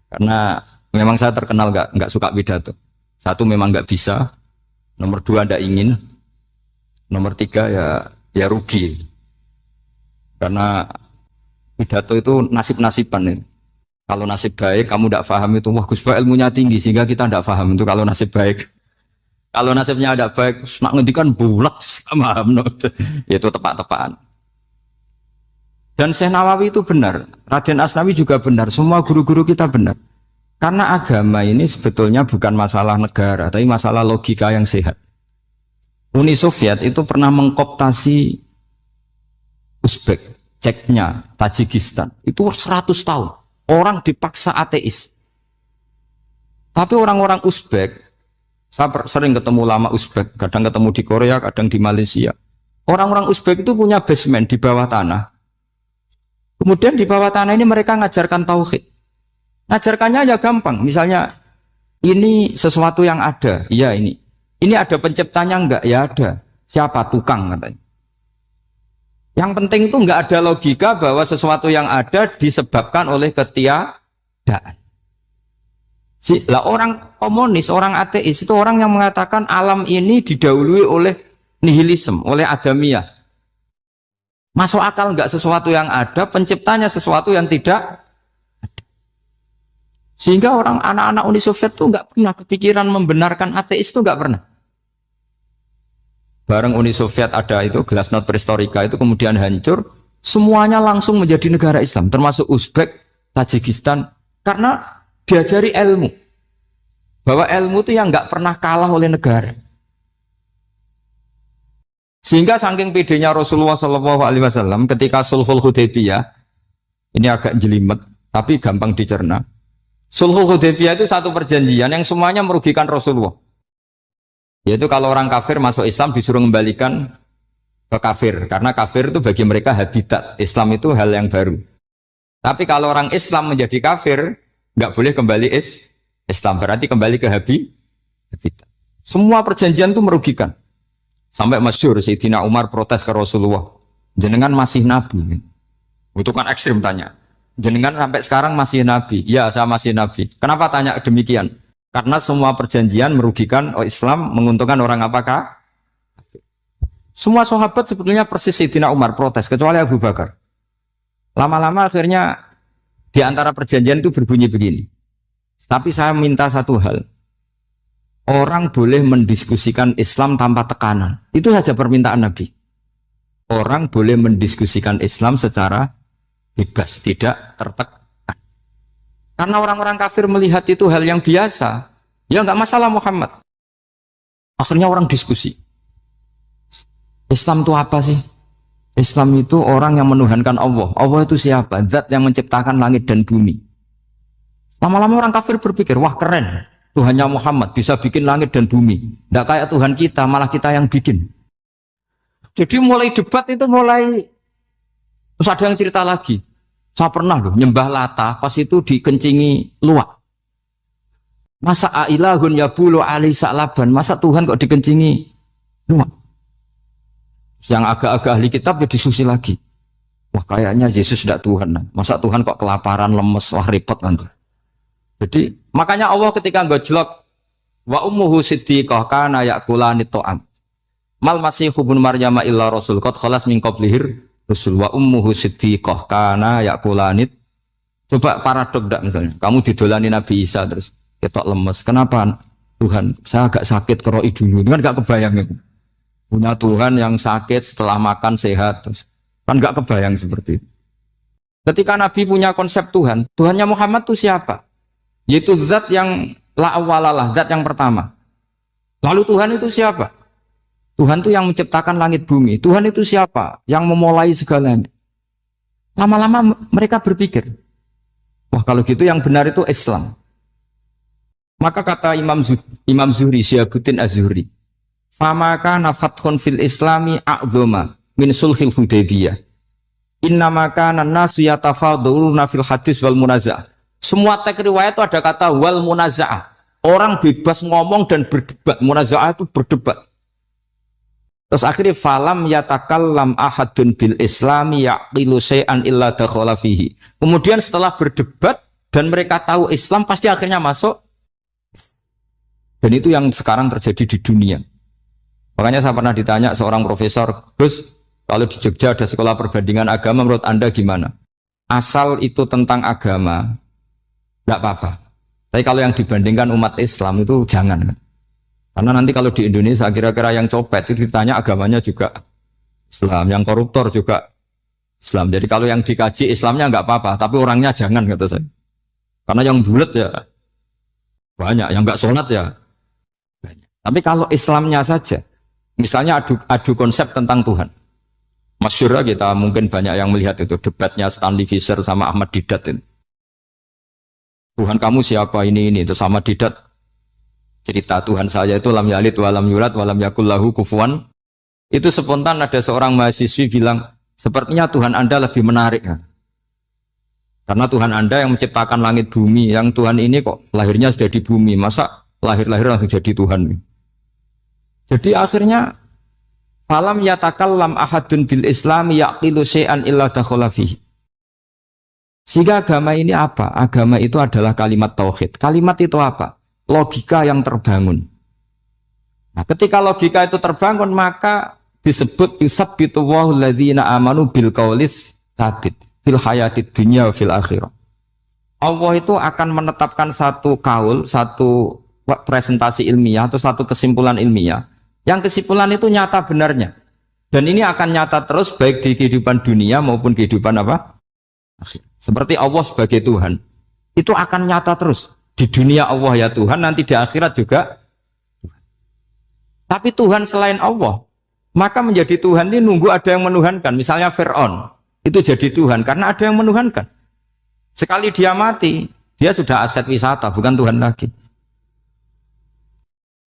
Karena memang saya terkenal nggak suka pidato. 1 memang nggak bisa. Nomor 2 tidak ingin. Nomor 3 ya rugi. Karena pidato itu nasib-nasiban. Kalau nasib baik kamu tidak paham itu, wah Gus Ba ilmunya tinggi sehingga kita tidak paham itu kalau nasib baik. Kalau nasibnya ada baik, nak ngendikan bulat sama itu tepat-tepatan. Dan Syekh Nawawi itu benar, Raden Asnawi juga benar, semua guru-guru kita benar. Karena agama ini sebetulnya bukan masalah negara, tapi masalah logika yang sehat. Uni Soviet itu pernah mengkooptasi Uzbek, Ceknya, Tajikistan. Itu 100 tahun. Orang dipaksa ateis. Tapi orang-orang Uzbek Saya sering ketemu ulama Uzbek, kadang ketemu di Korea, kadang di Malaysia. Orang-orang Uzbek itu punya basement di bawah tanah. Kemudian di bawah tanah ini mereka ngajarkan tauhid. Ngajarkannya ya gampang. Misalnya ini sesuatu yang ada, iya ini. Ini ada penciptanya enggak? Ya ada. Siapa? Tukang katanya. Yang penting itu enggak ada logika bahwa sesuatu yang ada disebabkan oleh ketiadaan. Lah orang komunis, orang ateis itu orang yang mengatakan alam ini didahului oleh nihilisme, oleh adamiyah. Masuk akal enggak sesuatu yang ada, penciptanya sesuatu yang tidak ada. Sehingga orang anak-anak Uni Soviet itu enggak pernah kepikiran membenarkan ateis, itu enggak pernah. Bareng Uni Soviet ada itu glasnost perestroika itu kemudian hancur, semuanya langsung menjadi negara Islam, termasuk Uzbek, Tajikistan, karena diajari ilmu, bahwa ilmu itu yang nggak pernah kalah oleh negara. Sehingga saking pedenya Rasulullah SAW ketika Sulhul Hudaybiyah, ini agak jelimet tapi gampang dicerna. Sulhul Hudaybiyah itu satu perjanjian yang semuanya merugikan Rasulullah. Yaitu kalau orang kafir masuk Islam disuruh kembalikan ke kafir, karena kafir itu bagi mereka habitat. Islam itu hal yang baru. Tapi kalau orang Islam menjadi kafir, nggak boleh kembali Islam, berarti kembali ke habitat. Semua perjanjian itu merugikan. Sampai masyhur Sayyidina Umar protes ke Rasulullah, jenengan masih nabi. Itu kan ekstrim tanya. Jenengan sampai sekarang masih nabi? Ya, saya masih nabi. Kenapa tanya demikian? Karena semua perjanjian merugikan Islam, menguntungkan orang apakah? Semua sahabat sebetulnya persis Sayyidina Umar protes, kecuali Abu Bakar. Lama-lama akhirnya di antara perjanjian itu berbunyi begini. Tapi saya minta satu hal. Orang boleh mendiskusikan Islam tanpa tekanan. Itu saja permintaan Nabi. Orang boleh mendiskusikan Islam secara bebas, tidak tertekan. Karena orang-orang kafir melihat itu hal yang biasa. Ya nggak masalah Muhammad. Akhirnya orang diskusi. Islam itu apa sih? Islam itu orang yang menuhankan Allah. Allah itu siapa? Zat yang menciptakan langit dan bumi. Lama-lama orang kafir berpikir, wah keren. Tuhannya Muhammad bisa bikin langit dan bumi. Tidak kayak Tuhan kita, malah kita yang bikin. Jadi mulai debat itu mulai. Terus ada yang cerita lagi. Saya pernah loh nyembah Lata, pas itu dikencingi luwak. Masa ailahun ya bulu ali sa'laban, masa Tuhan kok dikencingi luwak? Yang agak-agak ahli kitab ya diskusi lagi. Wah kayaknya Yesus tidak Tuhan. Masa Tuhan kok kelaparan, lemes, wah repot nanti. Jadi makanya Allah ketika gojlok wa ummuhu siddiqah kana yakulani ta'am. Mal masihu ibnu Maryam illa rasul qad khalas min qablihir rusul wa ummuhu siddiqah kana yakulani. Coba paradok ndak misalnya. Kamu didolani Nabi Isa terus ketok lemes. Kenapa Tuhan? Saya agak sakit keroi dulu. Kan enggak kebayang itu. Punya Tuhan yang sakit setelah makan sehat terus. Kan enggak kebayang seperti itu. Ketika Nabi punya konsep Tuhan, Tuhannya Muhammad itu siapa? Yaitu zat yang la awalalah, zat yang pertama. Lalu Tuhan itu siapa? Tuhan itu yang menciptakan langit bumi. Tuhan itu siapa? Yang memulai segalanya. Lama-lama mereka berpikir, wah kalau gitu yang benar itu Islam. Maka kata Imam Zuhri, Syihabuddin Az-Zuhri, fama kana fathun fil islami a'dhama min sulhil Hudaybiyah. Innama kana an-nasu yatafadhaluna fil hadis wal munaza'ah. Semua teks riwayat itu ada kata wal munaza'ah. Orang bebas ngomong dan berdebat. Munaza'ah itu berdebat. Terus akhirnya falam yatakallam ahadun bil islami yaqilu syai'an illa dakhala fihi. Kemudian setelah berdebat dan mereka tahu Islam pasti akhirnya masuk. Dan itu yang sekarang terjadi di dunia. Makanya saya pernah ditanya seorang profesor, Gus, kalau di Jogja ada sekolah perbandingan agama, menurut Anda gimana? Asal itu tentang agama, tidak apa-apa. Tapi kalau yang dibandingkan umat Islam itu jangan. Karena nanti kalau di Indonesia kira-kira yang copet itu ditanya agamanya juga Islam, yang koruptor juga Islam. Jadi kalau yang dikaji Islamnya nggak apa-apa, tapi orangnya jangan kata saya. Karena yang bulat ya banyak, yang nggak sholat ya banyak. Tapi kalau Islamnya saja, misalnya adu konsep tentang Tuhan. Masyhur kita mungkin banyak yang melihat itu debatnya Stanley Fischer sama Ahmad Didat itu. Tuhan kamu siapa ini itu sama Didat. cerita Tuhan saya itu lam yalid wa lam yulad wa lam yakul lahu kufuwan. Itu spontan ada seorang mahasiswi bilang, sepertinya Tuhan Anda lebih menarik kan? Karena Tuhan Anda yang menciptakan langit bumi, yang Tuhan ini kok lahirnya sudah di bumi, masa lahir-lahir langsung jadi Tuhan? Jadi akhirnya falam yatakallam ahadun bil islami yaqilu syai'an illa dakhala fihi. Sehingga agama ini apa? Agama itu adalah kalimat tauhid. Kalimat itu apa? Logika yang terbangun. Nah, ketika logika itu terbangun, maka disebut yusabbitu Allahu alladzina amanu bil qaulis tsabit fil hayatid dunya wa fil akhirah. Allah itu akan menetapkan satu kaul, satu presentasi ilmiah atau satu kesimpulan ilmiah. Yang kesimpulan itu nyata benarnya. Dan ini akan nyata terus baik di kehidupan dunia maupun kehidupan apa? Akhir. Seperti Allah sebagai Tuhan. Itu akan nyata terus. Di dunia Allah ya Tuhan, nanti di akhirat juga. Tapi Tuhan selain Allah, maka menjadi Tuhan ini nunggu ada yang menuhankan. Misalnya Fir'aun, itu jadi Tuhan karena ada yang menuhankan. Sekali dia mati, dia sudah aset wisata, bukan Tuhan lagi.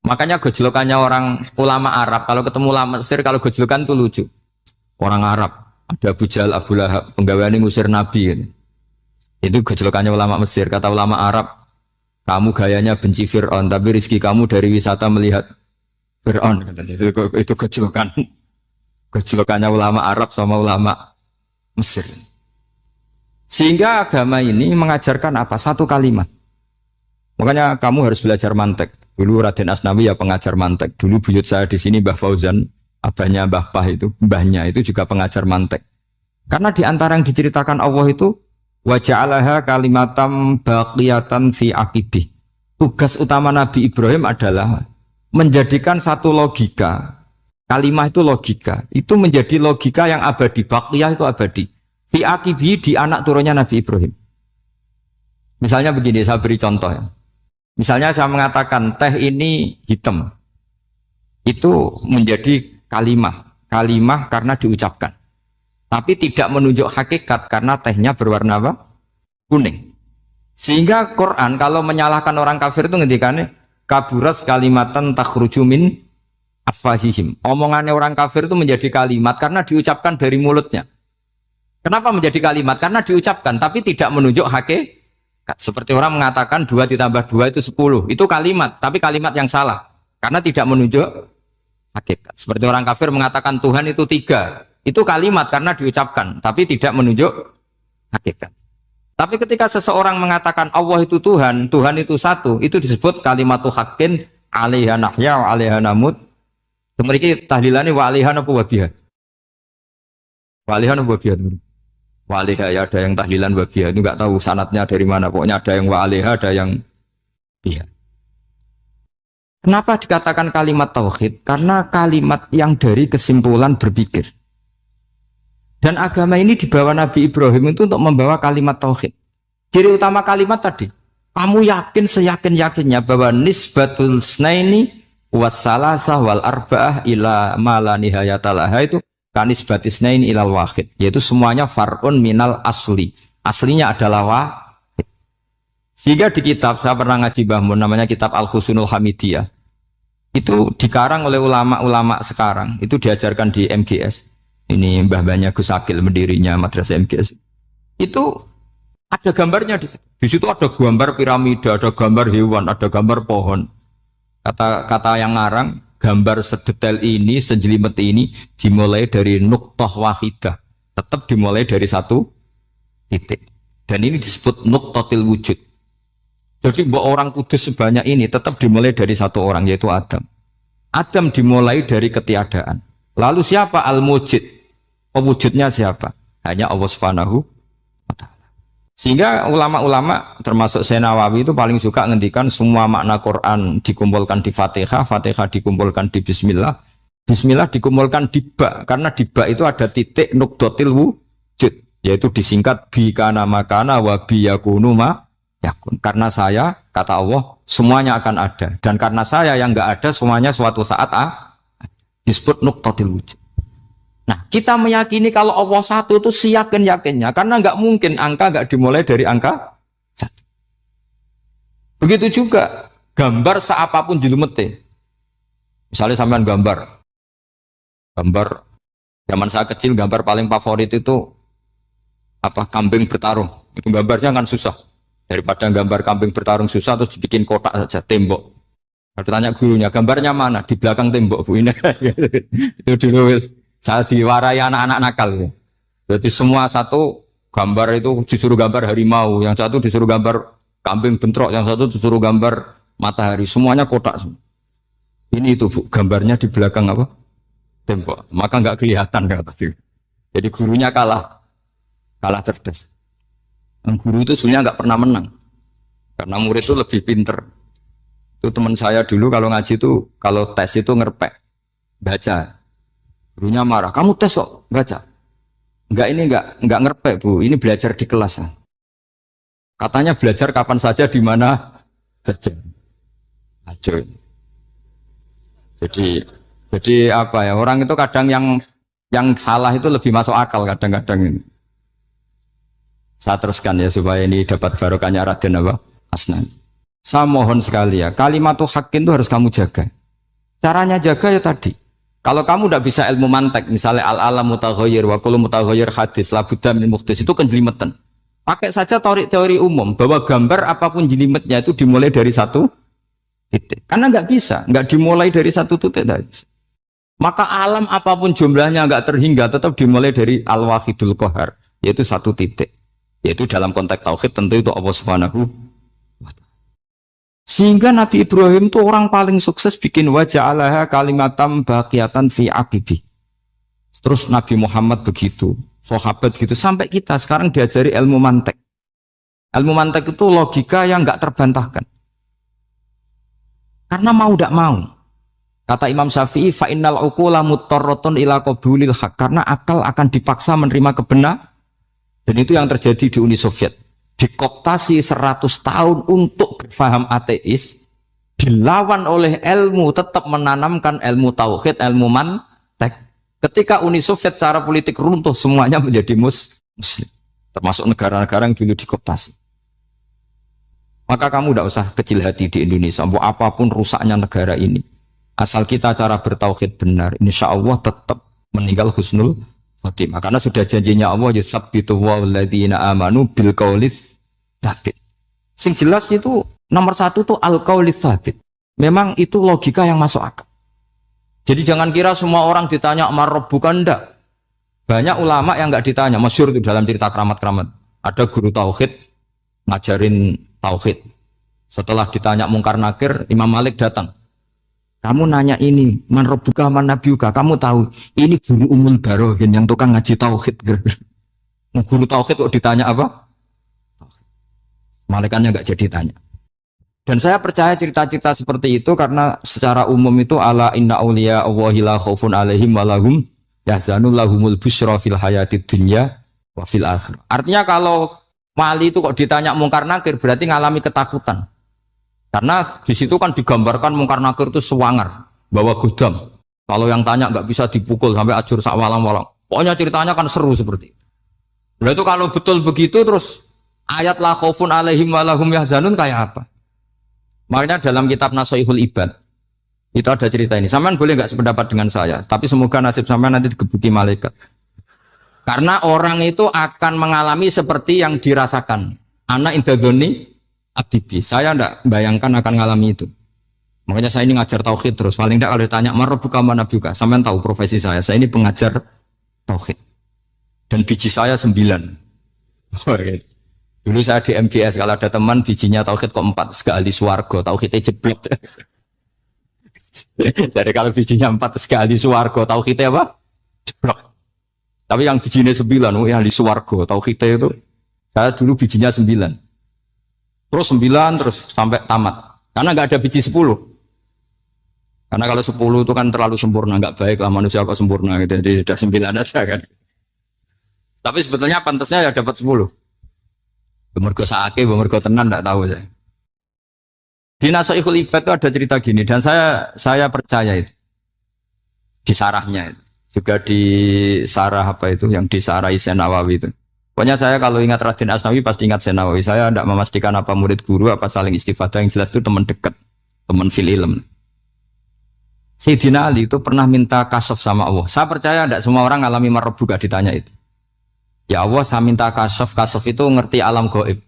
Makanya gejolokannya orang ulama Arab, kalau ketemu ulama Mesir, kalau gejolokan itu lucu. Orang Arab, ada Abu Jahal, Abu Lahab, penggaweane ngusir Nabi. Gitu. Itu gejolokannya ulama Mesir. Kata ulama Arab, kamu gayanya benci Fir'aun, tapi rizki kamu dari wisata melihat Fir'aun. Itu gejolokannya ulama Arab sama ulama Mesir. Sehingga agama ini mengajarkan apa? Satu kalimat. Makanya kamu harus belajar mantek. Dulu Raden Asnawi ya pengajar mantek. Dulu buyut saya di sini Mbah Fauzan, abahnya Mbah Pah itu, mbahnya itu juga pengajar mantek. Karena di antara yang diceritakan Allah itu wa ja'alaha kalimatam baqiyatan fi aqibih. Tugas utama Nabi Ibrahim adalah menjadikan satu logika. Kalimah itu logika. Itu menjadi logika yang abadi. Baqiyah itu abadi. Fi aqibih, di anak turunnya Nabi Ibrahim. Misalnya begini, saya beri contoh ya. Misalnya saya mengatakan teh ini hitam. Itu menjadi kalimah. Kalimah karena diucapkan. Tapi tidak menunjuk hakikat karena tehnya berwarna apa? Kuning. Sehingga Quran kalau menyalahkan orang kafir itu ngendikannya kaburas kalimatan takhruju min afwahihim. Omongannya orang kafir itu menjadi kalimat karena diucapkan dari mulutnya. Kenapa menjadi kalimat? Karena diucapkan tapi tidak menunjuk hakikat. Seperti orang mengatakan 2 ditambah 2 itu 10. Itu kalimat, tapi kalimat yang salah. Karena tidak menunjuk hakikat. Seperti orang kafir mengatakan Tuhan itu 3. Itu kalimat karena diucapkan, tapi tidak menunjuk hakikat. Tapi ketika seseorang mengatakan Allah itu Tuhan, Tuhan itu satu, itu disebut kalimatu haqqin 'alaiha nahya wa 'alaiha namut. Memiliki tahlilannya wa 'alaiha apa wa biha. Wa 'alaiha apa wa biha. Wa 'alaiha ya ada yang tahlilan wa biha. Itu enggak tahu sanadnya dari mana, pokoknya ada yang wa 'alaiha, ada yang biha. Kenapa dikatakan kalimat tauhid? Karena kalimat yang dari kesimpulan berpikir. Dan agama ini dibawa Nabi Ibrahim itu untuk membawa kalimat tauhid. Ciri utama kalimat tadi, kamu yakin seyakin-yakinnya bahwa nisbatul snaini wassalasah wal arba'ah ila ma la nihayata laha itu kanisbatis snaini ilal wahid, yaitu semuanya far'un minal asli. Aslinya adalah wahid. Sehingga di kitab, saya pernah ngaji Mbah Mun, namanya kitab Al-Husunul Hamidiyah. Itu dikarang oleh ulama-ulama sekarang, itu diajarkan di MGS. Ini mbah-mbahnya Gus Akil, pendirinya Madrasah MGS. Itu ada gambarnya di situ. Di situ ada gambar piramida, ada gambar hewan, ada gambar pohon. Kata yang ngarang, gambar sedetail ini, sejelimet ini dimulai dari nuqtah wahidah. Tetap dimulai dari satu titik. Dan ini disebut nuqtatil wujud. Jadi orang kudus sebanyak ini tetap dimulai dari satu orang, yaitu Adam. Adam dimulai dari ketiadaan. Lalu siapa al-mujid? Wujudnya siapa? Hanya Allah Subhanahu wa ta'ala. Sehingga ulama-ulama termasuk Syekh Nawawi itu paling suka ngendikan semua makna Quran dikumpulkan di Fatihah, Fatihah dikumpulkan di Bismillah, Bismillah dikumpulkan di Ba, karena di Ba itu ada titik nuqtatil wujud, yaitu disingkat bi kana makana wa bi yakunu ma yakun. Karena saya, kata Allah, semuanya akan ada, dan karena saya yang enggak ada semuanya suatu saat disebut nuqtatil wujud. Nah, kita meyakini kalau Allah satu itu seyakin-yakinnya, karena nggak mungkin angka nggak dimulai dari angka satu. Begitu juga Gambar seapapun julumete. Misalnya sampean gambar zaman saya kecil gambar paling favorit itu apa kambing bertarung. Itu gambarnya kan susah. Daripada gambar kambing bertarung susah terus dibikin kotak saja tembok. Kalau tanya gurunya gambarnya mana? Di belakang tembok Bu ini. Itu dulu saya diwarai anak-anak nakal. Jadi semua satu gambar itu disuruh gambar harimau, yang satu disuruh gambar kambing bentrok, yang satu disuruh gambar matahari, semuanya kotak semua. Ini itu Bu, gambarnya di belakang apa? Tembok. Maka nggak kelihatan kata sih. Jadi gurunya kalah cerdas. Dan guru itu sebenarnya nggak pernah menang, karena murid itu lebih pinter. Itu teman saya dulu kalau ngaji itu kalau tes itu ngerpek baca, gurunya marah. Kamu tes kok baca? Enggak ngerpek Bu. Ini belajar di kelas. Katanya belajar kapan saja di mana saja. Acuh. Jadi apa ya, orang itu kadang yang salah itu lebih masuk akal kadang-kadang ini. Saya teruskan ya supaya ini dapat barokahnya Raden apa? Asnan. Saya mohon sekali ya, kalimat hakin itu harus kamu jaga. Caranya jaga ya tadi. Kalau kamu tidak bisa ilmu mantek, misalnya al-alam mutaghayyir wa kullu mutaghayyir hadis la budda min muhdits, itu kan jelimetan. Pakai saja teori umum bahwa gambar apapun jelimetnya itu dimulai dari satu titik. Karena nggak bisa, nggak dimulai dari satu titik. Maka alam apapun jumlahnya nggak terhingga tetap dimulai dari al-wahidul qahar, yaitu satu titik. Yaitu dalam konteks tauhid tentu itu Allah Subhanahu wa ta'ala. Sehingga Nabi Ibrahim itu orang paling sukses bikin waja'alaha kalimatam baqiyatan fi aqibi. Terus Nabi Muhammad begitu, sahabat gitu, sampai kita sekarang diajari ilmu mantek. Ilmu mantek itu logika yang nggak terbantahkan. Karena mau tidak mau. Kata Imam Syafi'i, fa innal uqula muttarratun ila qabulil haq, karena akal akan dipaksa menerima kebenaran. Dan itu yang terjadi di Uni Soviet. Dikooptasi 100 tahun untuk berfaham ateis, dilawan oleh ilmu, tetap menanamkan ilmu tauhid, ilmu mantek. Ketika Uni Soviet secara politik runtuh, semuanya menjadi muslim. Termasuk negara-negara yang dulu dikooptasi. Maka kamu tidak usah kecil hati di Indonesia, mau apapun rusaknya negara ini. Asal kita cara bertauhid benar, insya Allah tetap meninggal husnul khotimah. Karena sudah janjinya Allah, yusabbitu walladzina amanu bil qaulis tsabit. Sing jelas itu nomor satu tuh al qaulis tsabit. Memang itu logika yang masuk akal. Jadi jangan kira semua orang ditanya marrob, bukan, enggak. Banyak ulama yang enggak ditanya, masyhur itu dalam cerita keramat-keramat. Ada guru tauhid ngajarin tauhid. Setelah ditanya mungkar nakir, Imam Malik datang. Kamu nanya ini, man rabbuka man nabiyuka, kamu tahu ini guru umul barohin yang tukang ngaji tauhid. Guru tauhid kok ditanya apa? Malaikatnya enggak jadi tanya. Dan saya percaya cerita-cerita seperti itu karena secara umum itu ala inna auliya Allahi la khaufun alaihim walahum yahzanun lahumul busyra fil hayatid dunya wa fil akhirah. Artinya kalau wali itu kok ditanya mungkar nakir berarti ngalami ketakutan. Karena di situ kan digambarkan mungkar nakir itu sewangar, bawa godam. Kalau yang tanya nggak bisa dipukul sampai ajur sak walang-walang. Pokoknya ceritanya kan seru seperti itu. Nah itu kalau betul begitu terus ayat la khaufun alaihim walahum yahzanun kayak apa? Makanya dalam kitab Nasoihul Ibad itu ada cerita ini. Sampean boleh nggak sependapat dengan saya, tapi semoga nasib sampean nanti digebuki malaikat. Karena orang itu akan mengalami seperti yang dirasakan. Anak indadoni abdibi. Saya tidak bayangkan akan mengalami itu. Makanya saya ini ngajar tauhid terus. Paling tidak kalau ditanya marabbuka man nabiyuka, sampean tahu profesi saya. Saya ini pengajar tauhid. Dan biji saya 9. Dulu saya di MGS, kalau ada teman bijinya tauhid kok 4, sekali swarga, tauhidnya jeblok. Jadi kalau bijinya 4 sekali swarga, tauhidnya apa? Jeblok. Tapi yang bijinya 9, yang di swarga, tauhidnya itu, saya dulu bijinya 9. Terus 9, terus sampai tamat. Karena nggak ada biji 10. Karena kalau 10 itu kan terlalu sempurna, nggak baik lah manusia kok sempurna gitu. Jadi sudah 9 aja kan. Tapi sebetulnya pantasnya ya dapat 10. Bemergo saake, bemergo tenan enggak tahu saya. Di Nasoihul Ibad itu ada cerita gini dan saya percaya itu. Di sarahnya itu. Juga di sarah apa itu yang di sarah Senawawi itu. Pokoknya saya kalau ingat Raden Asnawi pasti ingat Senawawi. Saya tidak memastikan apa murid guru apa saling istifadah, yang jelas itu teman dekat. teman fil ilm. Sayyidina Ali itu pernah minta kasaf sama Allah. Saya percaya tidak semua orang alami marab juga ditanya itu. Ya Allah, saya minta kasaf. Kasaf itu ngerti alam gaib.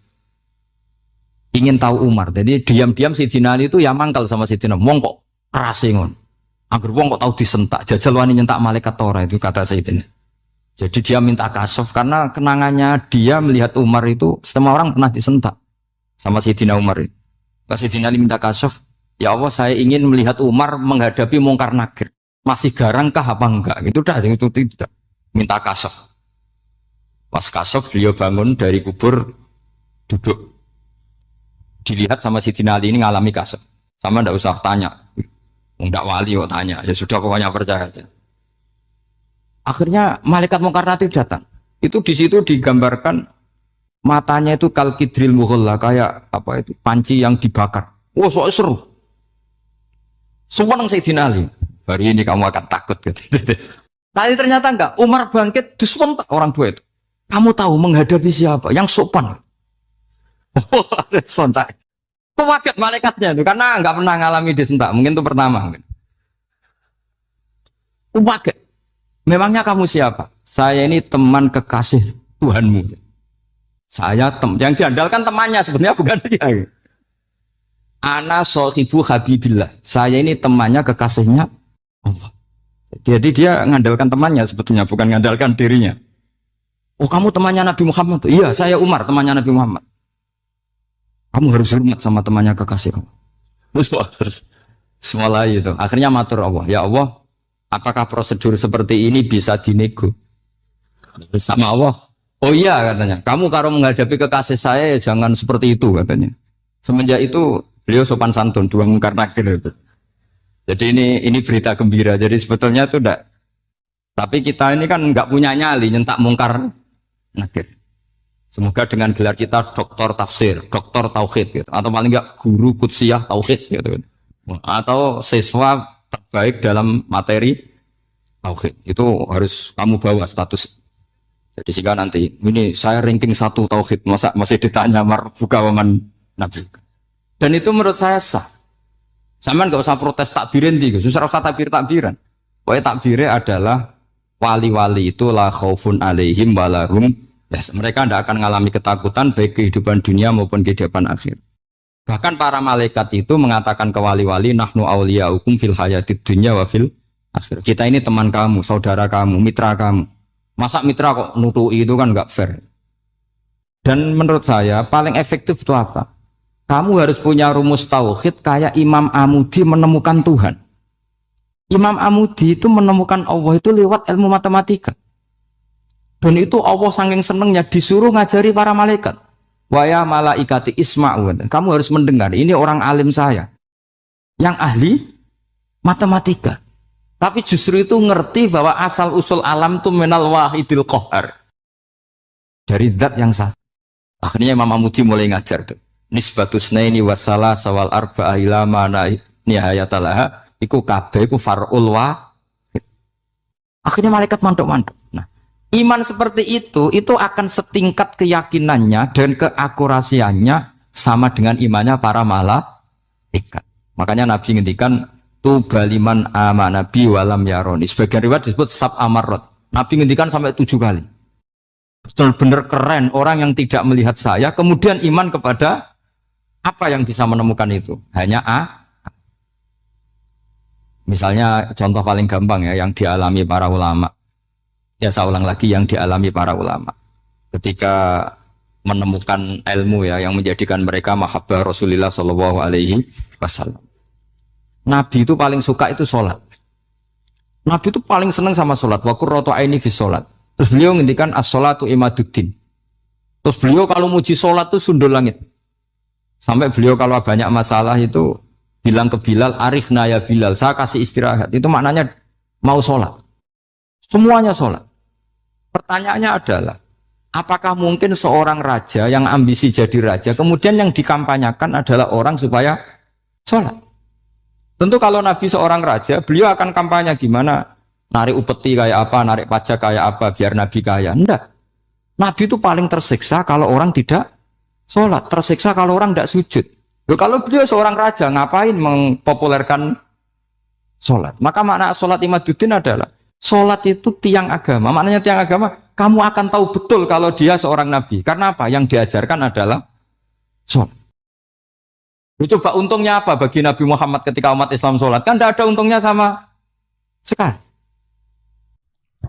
Ingin tahu Umar. Jadi diam-diam Sayyidina Ali itu ya mangkal sama Sayyidina. Wong kok kerasingon. Angger wong kok tahu disentak. Jajal wani nyentak malaikat Tora, itu kata Sayyidina. Jadi dia minta kasaf karena kenangannya dia melihat Umar itu semua orang pernah disentak sama Sayyidina Umar itu. Sayyidina Ali minta kasaf. Ya Allah, saya ingin melihat Umar menghadapi Mungkar Nakir. Masih garangkah apa enggak? Itu dah, itu tidak. Minta kasaf. Pas kasaf beliau bangun dari kubur, duduk. Dilihat sama Sayyidina Ali ini ngalami kasaf. Sama ndak usah tanya. Ndak wali kok tanya. Ya sudah, pokoknya percaya aja. Akhirnya malaikat Mungkar Nakir datang. Itu di situ digambarkan matanya itu kalkidril mughalla, kayak apa itu? Panci yang dibakar. Wah, soalnya seru. Semua nang Sayyidina Ali. Hari ini kamu akan takut gitu. Tapi ternyata enggak. Umar bangkit disentak orang tua itu. Kamu tahu menghadapi siapa? Yang sopan. Sontak. Kaget malaikatnya itu karena enggak pernah ngalami disentak. Mungkin itu pertama. Kaget. Memangnya kamu siapa? Saya ini teman kekasih Tuhanmu. Saya yang diandalkan temannya, sebenarnya bukan dia. Ana sohibu habibillah. Saya ini temannya kekasihnya Allah. Jadi dia mengandalkan temannya sebetulnya, bukan mengandalkan dirinya. Oh, kamu temannya Nabi Muhammad? Iya, saya Umar, temannya Nabi Muhammad. Kamu harus hormat sama temannya kekasih Allah. Terus mulai itu. Akhirnya matur Allah. Ya Allah, apakah prosedur seperti ini bisa dinego? Sama Allah. Oh iya katanya. Kamu kalau menghadapi kekasih saya ya jangan seperti itu katanya. Semenjak itu beliau sopan santun, dua Mungkar Nakir itu. Jadi ini berita gembira. Jadi sebetulnya itu enggak. Tapi kita ini kan enggak punya nyali nyentak Mungkar Nakir. Semoga dengan gelar kita doktor tafsir, doktor tauhid gitu. Atau paling enggak guru kudsiyah tauhid gitu. Atau siswa terbaik dalam materi tauhid. Itu harus kamu bawa status. Jadi sehingga nanti ini saya ranking 1 tauhid, masa masih ditanya marbuka waman nabi. Dan itu menurut saya sah. Sama nggak usah protes takbirin tiga, susah usah takbiran. Pokoknya takbirnya adalah wali-wali itu la khaufun alaihim walahum. Yes, mereka tidak akan mengalami ketakutan baik kehidupan dunia maupun kehidupan akhir. Bahkan para malaikat itu mengatakan ke wali-wali nahnu awliyaukum fil hayatid dunya wa fil akhir. Kita ini teman kamu, saudara kamu, mitra kamu. Masa mitra kok nutui itu kan nggak fair. Dan menurut saya paling efektif itu apa? Kamu harus punya rumus tauhid kayak Imam Amudi menemukan Tuhan. Imam Amudi itu menemukan Allah itu lewat ilmu matematika. Dan itu Allah saking senengnya disuruh ngajari para malaikat. Wa ya malaikati isma'u. Kamu harus mendengar, ini orang alim saya yang ahli matematika. Tapi justru itu ngerti bahwa asal usul alam itu minal wahidil qahar. Dari zat yang satu. Akhirnya Imam Amudi mulai ngajar tuh. Nisbatus naini wassalah sawal arba'a ila mana nihayatalaha iku kabeh iku far'ul wahid. Akhirnya malaikat mantuk-mantuk. Nah, iman seperti itu akan setingkat keyakinannya dan keakurasiannya sama dengan imannya para malaikat. Makanya Nabi ngendikan tubaliman amanabi walam yaroni. Sebagian riwayat disebut sab amarot. Nabi ngendikan sampai 7 kali. Benar-benar keren orang yang tidak melihat saya kemudian iman kepada apa yang bisa menemukan itu? Hanya A. Misalnya contoh paling gampang ya yang dialami para ulama. Ya saya ulang lagi yang dialami para ulama. Ketika menemukan ilmu ya yang menjadikan mereka mahabbah Rasulullah Shallallahu Alaihi Wasallam. Nabi itu paling suka itu sholat. Nabi itu paling senang sama sholat. Wa qurratu aini fi sholat. Terus beliau ngendikan as-sholatu imaduddin. Terus beliau kalau muji sholat itu sundul langit. Sampai beliau kalau banyak masalah itu bilang ke Bilal, arifna ya Bilal, saya kasih istirahat. Itu maknanya mau sholat. Semuanya sholat. Pertanyaannya adalah, apakah mungkin seorang raja yang ambisi jadi raja, kemudian yang dikampanyakan adalah orang supaya sholat? Tentu kalau Nabi seorang raja, beliau akan kampanye gimana? Narik upeti kayak apa, narik pajak kayak apa, biar Nabi kaya. Enggak. Nabi itu paling tersiksa kalau orang tidak sholat, tersiksa kalau orang tidak sujud. Loh, kalau beliau seorang raja, ngapain mempopulerkan sholat? Maka makna sholat imaduddin adalah sholat itu tiang agama. Maknanya tiang agama, kamu akan tahu betul kalau dia seorang nabi. Karena apa? Yang diajarkan adalah sholat. Coba untungnya apa bagi Nabi Muhammad ketika umat Islam sholat? Kan tidak ada untungnya sama sekali.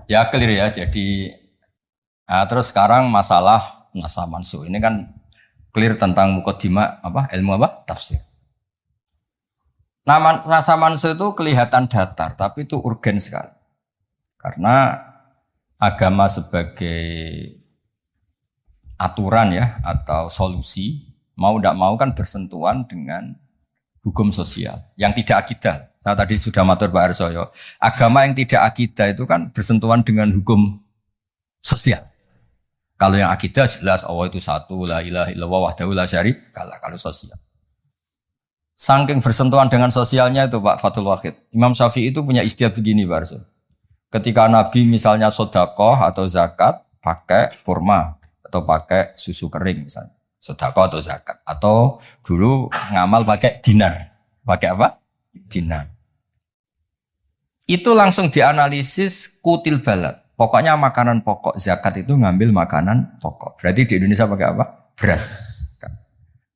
Ya clear ya. Jadi terus sekarang masalah nasa mansuh ini kan clear tentang mukadimah ilmu tafsir. Nasa mansuh itu kelihatan datar, tapi itu urgen sekali. Karena agama sebagai aturan ya atau solusi mau tidak mau kan bersentuhan dengan hukum sosial yang tidak akidah. Saya tadi sudah matur Pak Arsoyo, agama yang tidak akidah itu kan bersentuhan dengan hukum sosial. Kalau yang akidah jelas Allah itu satu, la ilaha illallah wahdahu la syarikalah. Kalau sosial, saking bersentuhan dengan sosialnya itu Pak Fathul Wahid, Imam Syafi'i itu punya istilah begini Pak Arsoyo. Ketika Nabi misalnya sodakoh atau zakat pakai kurma atau pakai susu kering misalnya, sodakoh atau zakat, atau dulu ngamal pakai dinar, pakai apa? Dinar. Itu langsung dianalisis kutil balad. Pokoknya makanan pokok, zakat itu ngambil makanan pokok. Berarti di Indonesia pakai apa? Beras.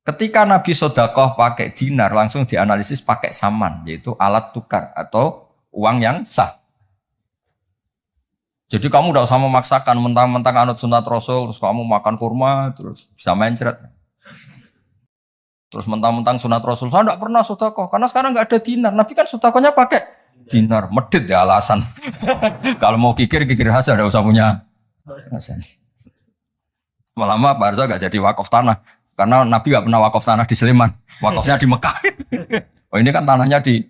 Ketika Nabi sodakoh pakai dinar, langsung dianalisis pakai saman, yaitu alat tukar atau uang yang sah. Jadi kamu tidak usah memaksakan mentang-mentang anut sunat Rasul, terus kamu makan kurma, terus bisa mencret. Terus mentang-mentang sunat Rasul, saya tidak pernah sodakoh, karena sekarang nggak ada dinar. Nabi kan sodakohnya pakai dinar, medit ya alasan. Kalau mau kikir saja, tidak usah punya alasan. Lama Pak Arso nggak jadi wakaf tanah, karena Nabi nggak pernah wakaf tanah di Sleman, wakafnya di Mekah. Oh ini kan tanahnya di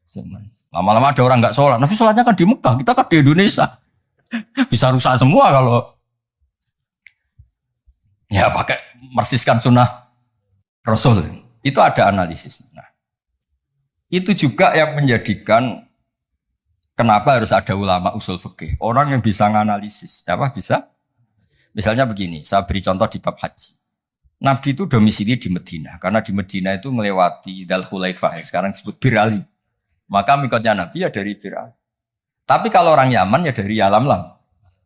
Sleman. Lama-lama ada orang nggak sholat, Nabi sholatnya kan di Mekah, kita kan di Indonesia. Bisa rusak semua kalau ya pakai mersiskan sunnah Rasul. Itu ada analisis. Nah, itu juga yang menjadikan kenapa harus ada ulama usul fikih. Orang yang bisa menganalisis. Apa bisa? Misalnya begini, saya beri contoh di bab haji. Nabi itu domisili di Medina. Karena di Medina itu melewati Dal Khulaifah yang sekarang disebut Bir Ali. Maka mikotnya Nabi ya dari Bir Ali. Tapi kalau orang Yaman ya dari Yalamlam.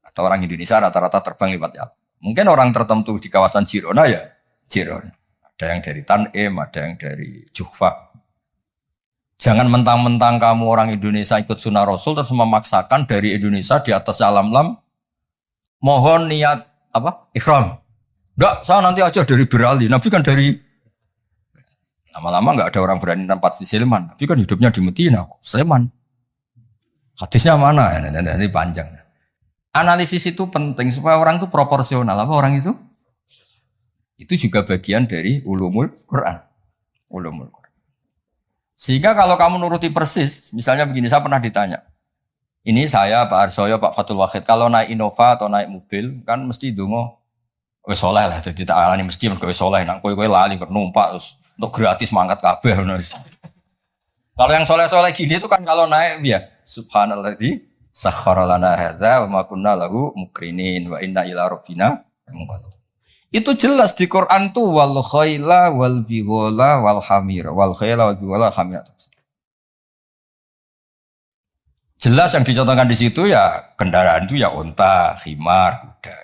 Atau orang Indonesia rata-rata terbang lewat Yaman. Mungkin orang tertentu di kawasan Jirona ya Jirona. Ada yang dari Tanim, ada yang dari Juhfa. Jangan mentang-mentang kamu orang Indonesia ikut sunnah Rasul terus memaksakan dari Indonesia di atas Yalamlam. Mohon niat ihram. Enggak, saya nanti aja dari Berali. Nabi kan dari lama-lama enggak ada orang berani tempat di Sleman. Nabi kan hidupnya di Medina, Sleman. Hadisnya mana? Ini panjang. Analisis itu penting supaya orang itu proporsional. Apa orang itu? Itu juga bagian dari ulumul Quran. Ulumul Quran. Sehingga kalau kamu nuruti persis, misalnya begini, saya pernah ditanya. Ini saya, Pak Arsoyo, Pak Fathul Wahid, kalau naik Innova atau naik mobil, kan mesti dungo, wis soleh lah, jadi tak alani mesti wis soleh, nang kowe lali numpak terus untuk gratis mangkat kabeh. Kalau yang soleh-soleh gini itu kan kalau naik ya subhanalladzi sakhkhara lana hadza wa ma kunna lahu muqrinin wa inna ila rabbina munqalib. Itu jelas di Quran tuh wal khaila wal bighala wal hamir wal khaila wal bighala hamir. Jelas yang dicontohkan di situ ya kendaraan itu ya unta, khimar, kuda.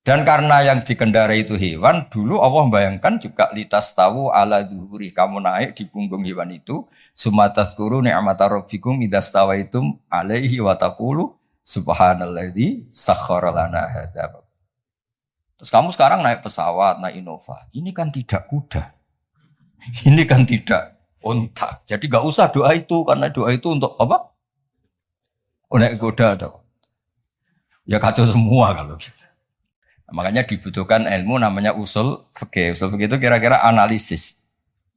Dan karena yang dikendarai itu hewan, dulu Allah bayangkan juga litas tawu ala dhuhuri, kamu naik di punggung hewan itu, sumatazkuru ni'mata rabbikum idastawaitum alaihi wa taqulu subhanalladzi sakhkhara lana hadza. Terus kamu sekarang naik pesawat, naik Innova. Ini kan tidak kuda. Ini kan tidak unta. Jadi enggak usah doa itu karena doa itu untuk apa? Naik kuda atau ya kacau semua kalau gitu. Makanya dibutuhkan ilmu namanya usul fikih. Usul fikih itu kira-kira analisis.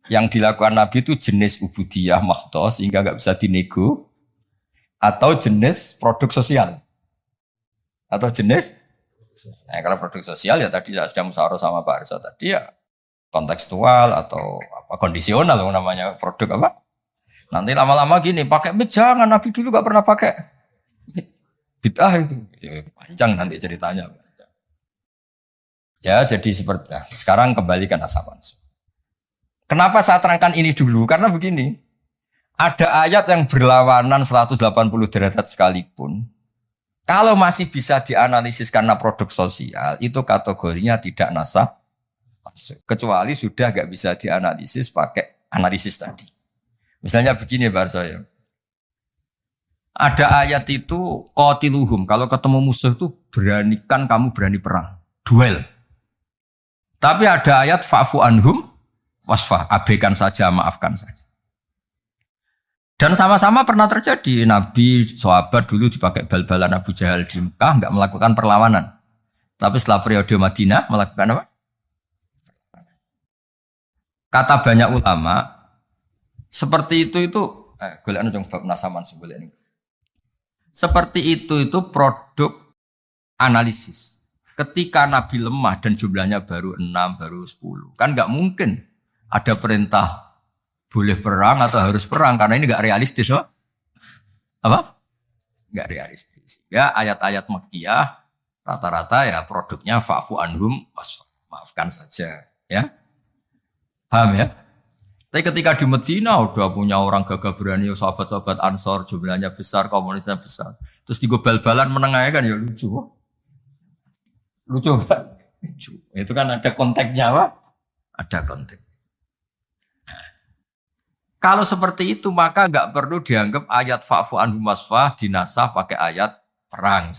Yang dilakukan Nabi itu jenis ubudiyah makhthos sehingga enggak bisa dinego atau jenis produk sosial. Atau jenis kalau produk sosial ya tadi sudah musyawarah sama Pak Arso tadi ya kontekstual atau kondisional namanya produk apa? Nanti lama-lama gini, pakai bit jangan, Nabi dulu enggak pernah pakai bid'ah itu. Ya, panjang nanti ceritanya. Ya jadi seperti sekarang kembali ke nasa mansuh. Kenapa saya terangkan ini dulu? Karena begini, ada ayat yang berlawanan 180 derajat sekalipun. Kalau masih bisa dianalisis karena produk sosial, itu kategorinya tidak nasah. Kecuali sudah nggak bisa dianalisis pakai analisis tadi. Misalnya begini Pak saya. Ada ayat itu qatiluhum, kalau ketemu musuh itu beranikan kamu berani perang, duel. Tapi ada ayat fa'fu anhum wasfah, abaikan saja, maafkan saja. Dan sama-sama pernah terjadi, Nabi, sahabat dulu dipakai bal-balan Abu Jahal di Mekah, nggak melakukan perlawanan. Tapi setelah periode Madinah melakukan apa? Kata banyak ulama, seperti itu golek anu bab nasaman golek ini. Seperti itu produk analisis. Ketika Nabi lemah dan jumlahnya baru 6, baru 10, kan nggak mungkin ada perintah boleh perang atau harus perang karena ini nggak realistis, loh. Apa? Nggak realistis. Ya ayat-ayat Makkiyah rata-rata ya produknya fa'fu anhum, maafkan saja, ya. Paham ya? Tapi ketika di Medina udah punya orang gagah berani, sahabat-sahabat Ansor jumlahnya besar, komunitasnya besar. Terus digobal-balan menengahnya kan ya lucu. Lucu kan? Lucu. Itu kan ada konteksnya, Pak. Ada konteks. Nah, kalau seperti itu maka nggak perlu dianggap ayat fa'fu anhum wasfah dinasah pakai ayat perang.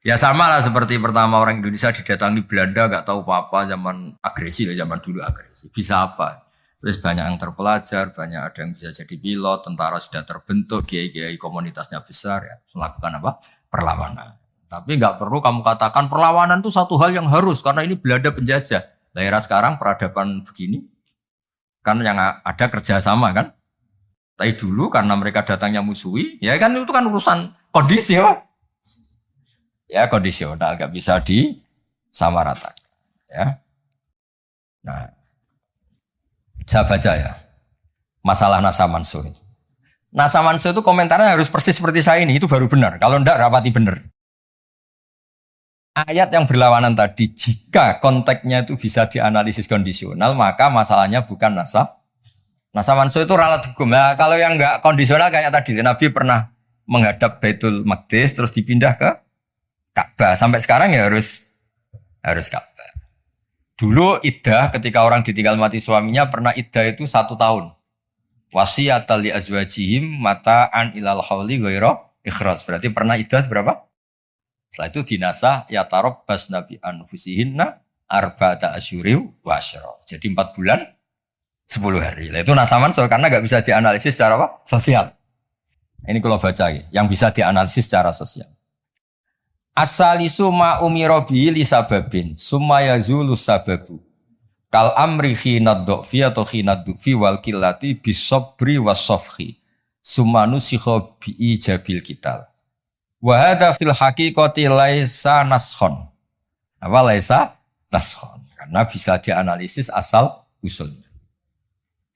Ya sama lah seperti pertama orang Indonesia didatangi Belanda nggak tahu apa-apa zaman agresi, zaman dulu agresi. Bisa apa? Terus banyak yang terpelajar, banyak ada yang bisa jadi pilot, tentara sudah terbentuk, kiai-kiai komunitasnya besar ya, melakukan apa? Perlawanan. Tapi nggak perlu kamu katakan perlawanan itu satu hal yang harus karena ini Belanda penjajah. Daerah sekarang peradaban begini kan yang ada kerjasama kan. Tapi dulu karena mereka datangnya musuhi, ya kan itu kan urusan kondisi ya. Ya kondisional, nggak bisa disamaratakan. Ya. Nah, saya baca ya masalah nasa mansuh. Nasa mansuh itu komentarnya harus persis seperti saya ini, itu baru benar. Kalau enggak rapati benar. Ayat yang berlawanan tadi, jika konteksnya itu bisa dianalisis kondisional, maka masalahnya bukan nasa mansuh itu ralat hukum. Nah, kalau yang enggak kondisional kayak tadi, Nabi pernah menghadap Baitul Maqdis terus dipindah ke Ka'bah. Sampai sekarang ya harus Ka'bah. Dulu iddah ketika orang ditinggal mati suaminya pernah iddah itu 1 tahun. Wasiyatan li azwajihim mata'an ilal hauli ghairu ikhraj. Berarti pernah iddah berapa? Setelah itu dinasah ya tarabbas nabi anfusihinna arba'ata asyuriw wa asyra. Jadi 4 bulan 10 hari. Nah, itu nasaman karena enggak bisa dianalisis secara apa? Sosial. Ini kalau baca yang bisa dianalisis secara sosial. Asalisu ma umira bihi li sababin summa yazulu sababu kal amri khinad du'fi atau khinad du'fi wal qillati bisabri wasafhi summa nusikha bi ijabil kital wa hadza fil haqiqati laisa naskhon. Apa laisa naskhon? Karena bisa dianalisis asal usulnya.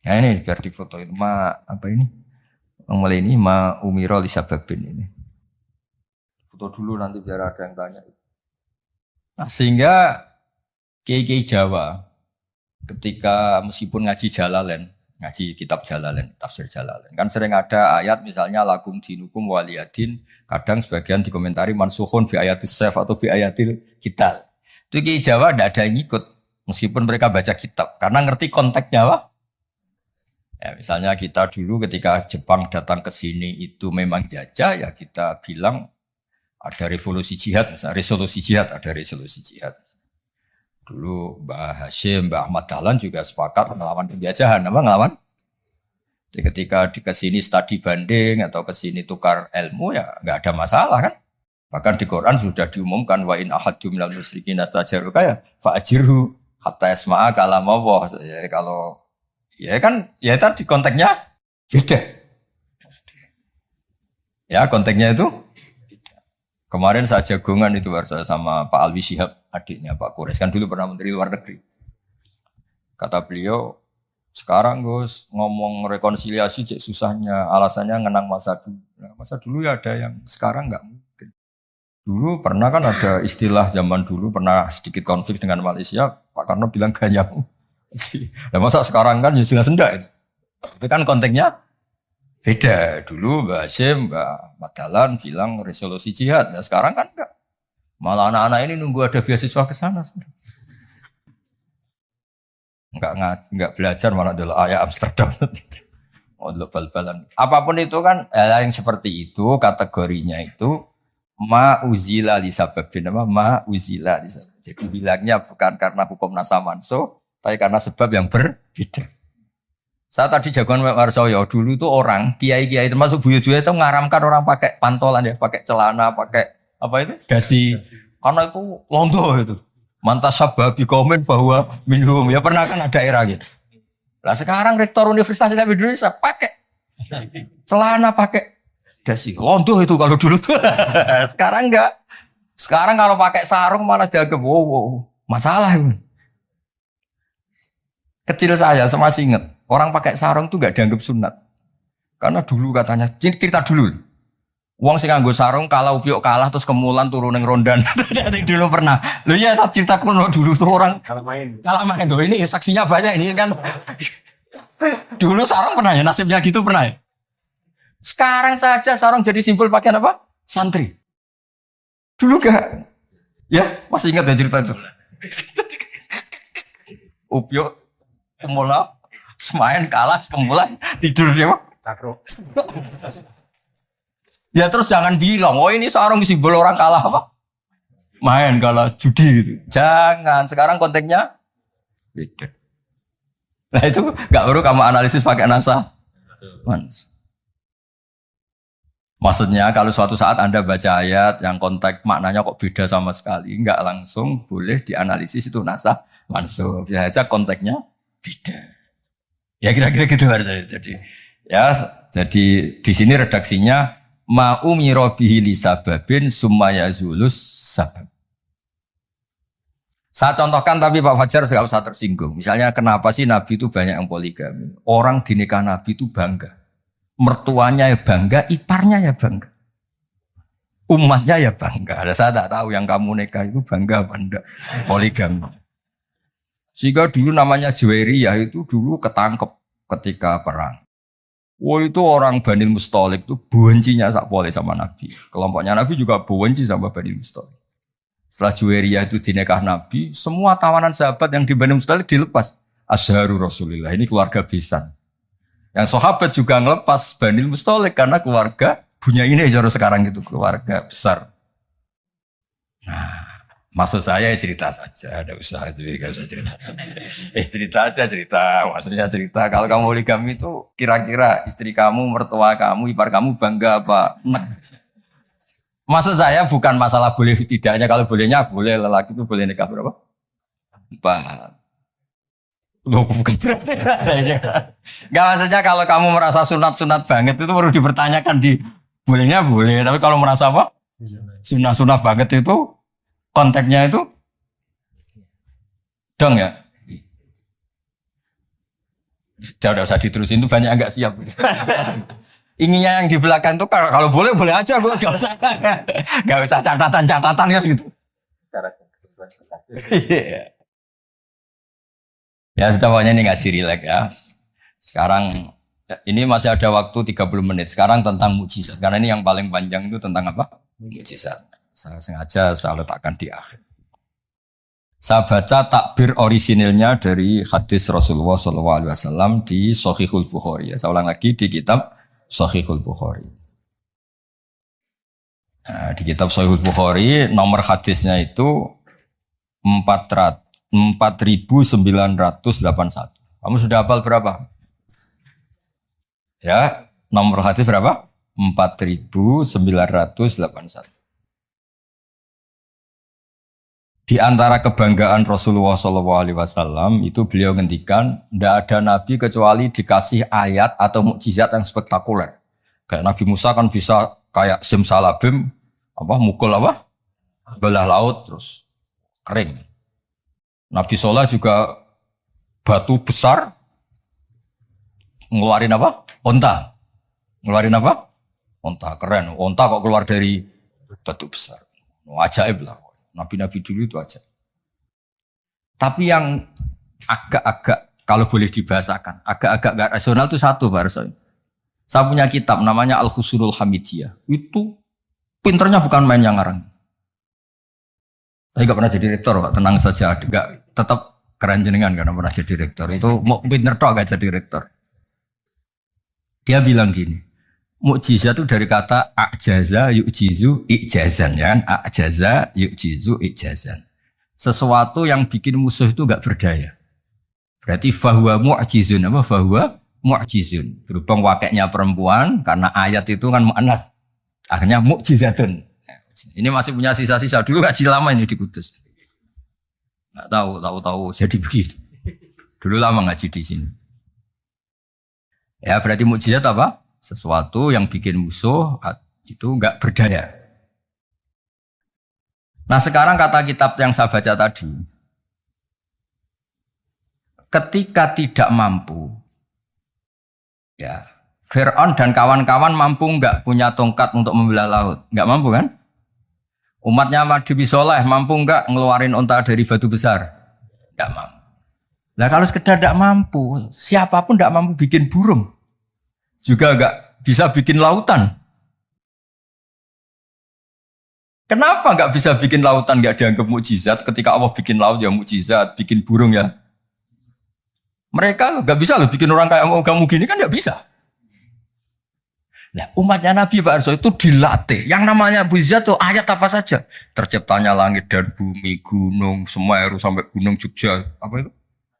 Nah ini biar difotoin apa ini? Mulai ini ma umira li sababin ini. Dulu nanti biar ada yang tanya. Nah, sehingga kiai-kiai Jawa ketika meskipun ngaji Jalalain, ngaji kitab Jalalain, tafsir Jalalain, kan sering ada ayat misalnya lakum dinukum waliyadin, kadang sebagian dikomentari mansukhun bi ayatis saf atau bi ayatil kital. Itu kiai Jawa tidak ada yang ikut meskipun mereka baca kitab karena ngerti konteksnya, Pak. Ya, misalnya kita dulu ketika Jepang datang ke sini itu memang jajah, ya kita bilang ada revolusi jihad, misalnya resolusi jihad, ada resolusi jihad. Dulu Mbah Hashim, Mbah Ahmad Dahlan juga sepakat melawan penjajahan, apa ngelawan? Jadi ketika ke sini studi banding atau ke sini tukar ilmu ya nggak ada masalah kan? Bahkan di Quran sudah diumumkan wa in ahadum minal musyrikin astajaruka ya fa'ajirhu hatta yasma'a kalam Allah. Ya, kalau ya kan ya tadi konteksnya beda. Ya konteksnya itu kemarin saya jagongan itu saya sama Pak Alwi Shihab, adiknya Pak Kures, kan dulu pernah Menteri Luar Negeri. Kata beliau, sekarang Gus ngomong rekonsiliasi cek susahnya, alasannya ngenang masa dulu. Nah, masa dulu ya ada yang sekarang nggak mungkin. Dulu pernah kan ada istilah zaman dulu pernah sedikit konflik dengan Malaysia, Pak Karno bilang ganyang Nah, masa sekarang kan ya jelas enggak itu. Tapi kan konteksnya beda. Dulu Mbak Hasyim, Mbak Madalan bilang resolusi jihad. Nah, sekarang kan enggak. Malah anak-anak ini nunggu ada beasiswa ke sana. Enggak belajar malah dulu ayah Amsterdam. Oh, bal-balan. Apapun itu kan hal yang seperti itu kategorinya itu ma uzila li sababin apa ma uzila li sabab. Jadi bilangnya bukan karena hukum nasa manso, tapi karena sebab yang berbeda. Saya tadi jagoan Warsoyo dulu itu orang kiai-kiai termasuk buya-buya itu ngaramkan orang pakai pantolan ya, pakai celana, pakai apa itu? Dasi. Karena itu londo itu. Mantas sababi komen bahwa minhum ya pernah kan ada era gitu. Lah sekarang rektor Universitas Islam Indonesia pakai celana, pakai dasi. Londo itu kalau dulu tuh. Sekarang enggak. Sekarang kalau pakai sarung malah dianggap wow, masalah itu. Kecil saya masih ingat orang pakai sarung tuh enggak dianggap sunat. Karena dulu katanya cerita dulu. Wong sing nganggo sarung kalau Upiok kalah terus kemulan turun ning rondan. Dulu pernah. Loh iya tak cerita kuno dulu tuh orang kalah main. Kalah main tuh. Ini saksinya banyak ini kan. Dulu sarung pernah ya nasibnya gitu pernah ya. Sekarang saja sarung jadi simbol pakaian apa? Santri. Dulu enggak. Ya, masih ingat ya cerita itu. Upiok kemulan main kalah kemulan tidur dia mah. Takro. Ya terus jangan bilang, oh ini sarung simbol orang kalah apa? Main kalah judi gitu. Jangan, sekarang konteksnya beda. Nah itu gak perlu kamu analisis pakai NASA. Maksudnya kalau suatu saat Anda baca ayat yang konteks maknanya kok beda sama sekali, nggak langsung boleh dianalisis itu NASA langsung. Ya aja konteksnya beda. Ya kira-kira gitu harusnya. Jadi di sini redaksinya ma'umiro bihi li sababin summa yazulus sabab. Saya contohkan tapi Pak Fajar nggak usah tersinggung. Misalnya kenapa sih Nabi itu banyak yang poligami? Orang di nikah Nabi itu bangga. Mertuanya ya bangga, iparnya ya bangga. Umatnya ya bangga. Saya tak tahu yang kamu nikah itu bangga apa enggak poligami. Sehingga dulu namanya Juwairiyah itu dulu ketangkep ketika perang. Wah itu orang Banil Mustalik itu bencinya sak pole sama Nabi. Kelompoknya Nabi juga benci sama Banil Mustalik. Setelah Juwairiyah itu dinekah Nabi, semua tawanan sahabat yang di Banil Mustalik dilepas. Asharu Rasulillah, ini keluarga besan. Yang sahabat juga ngelepas Banil Mustalik karena keluarga punya ini sekarang gitu, keluarga besar. Nah, maksud saya cerita saja, ada usaha itu gak usah cerita. Cerita aja cerita, maksudnya cerita. Kalau kamu poligami itu kira-kira istri kamu, mertua kamu, ipar kamu bangga apa? Maksud saya bukan masalah boleh tidaknya. Kalau bolehnya boleh, lelaki itu boleh nikah berapa? 4. Loh, bukan berarti. Gak maksudnya kalau kamu merasa sunat-sunat banget itu perlu dipertanyakan di bolehnya boleh. Tapi kalau merasa apa? Sunat-sunat banget itu konteksnya itu dong ya. Udah usah diterusin itu banyak agak siap. Inginnya yang di belakang itu kalau boleh boleh aja gue nggak usah catatan ya gitu. Ya sudah pokoknya ini ngaji rileks ya. Sekarang ini masih ada waktu 30 menit. Sekarang tentang mukjizat. Karena ini yang paling panjang itu tentang apa? Mukjizat. Saya sengaja saya letakkan di akhir. Saya baca takbir orisinilnya dari hadis Rasulullah SAW di Shahihul Bukhari. Saya ulang lagi di kitab Shahihul Bukhari. Nah, di kitab Shahihul Bukhari nomor hadisnya itu 4981. Kamu sudah hafal berapa? Ya, nomor hadis berapa? 4981. Di antara kebanggaan Rasulullah SAW itu beliau ngendikan, tidak ada nabi kecuali dikasih ayat atau mukjizat yang spektakuler. Kayak Nabi Musa kan bisa kayak simsalabim, mukul belah laut terus kering. Nabi Soleh juga batu besar ngeluarin onta. Ngeluarin onta, keren. Onta kok keluar dari batu besar. Ajaib lah. Nabi-nabi dulu itu aja. Tapi yang agak-agak kalau boleh dibahasakan, agak-agak gak rasional itu satu Pak Arso. Saya punya kitab namanya Al-Husunul Hamidiyah. Itu pinternya bukan main yang ngarang. Saya gak pernah jadi rektor Pak, tenang saja. Gak, tetap keren jenengan karena pernah jadi rektor. Itu mau pinter tok gak jadi rektor. Dia bilang gini, mukjizat itu dari kata ajaza yu'jizu ijazan ya kan? Ajaza yu'jizu ijazan. Sesuatu yang bikin musuh itu gak berdaya. Berarti fahuwa mu'jizun apa? Fahuwa mu'jizun. Berhubung wakilnya perempuan karena ayat itu kan mu'annas. Akhirnya mukjizatun. Ini masih punya sisa-sisa dulu ngaji lama ini di Kudus. Nggak tahu jadi begini. Dulu lama ngaji di sini. Ya berarti mukjizat apa? Sesuatu yang bikin musuh itu nggak berdaya. Nah sekarang kata kitab yang saya baca tadi, ketika tidak mampu, ya Fir'aun dan kawan-kawan mampu nggak punya tongkat untuk membelah laut? Nggak mampu kan? Umatnya Nabi Soleh mampu nggak ngeluarin unta dari batu besar? Nggak mampu. Nah kalau sekedar tidak mampu, siapapun tidak mampu bikin burung, juga nggak bisa bikin lautan. Kenapa nggak bisa bikin lautan nggak dianggap mukjizat? Ketika Allah bikin laut ya mukjizat, bikin burung ya. Mereka nggak bisa loh bikin orang kayak kamu gini kan nggak bisa. Nah umatnya Nabi Pak Arso itu dilatih. Yang namanya mukjizat tuh ayat apa saja. Terciptanya langit dan bumi, gunung, Semeru sampai gunung Jogja, apa itu?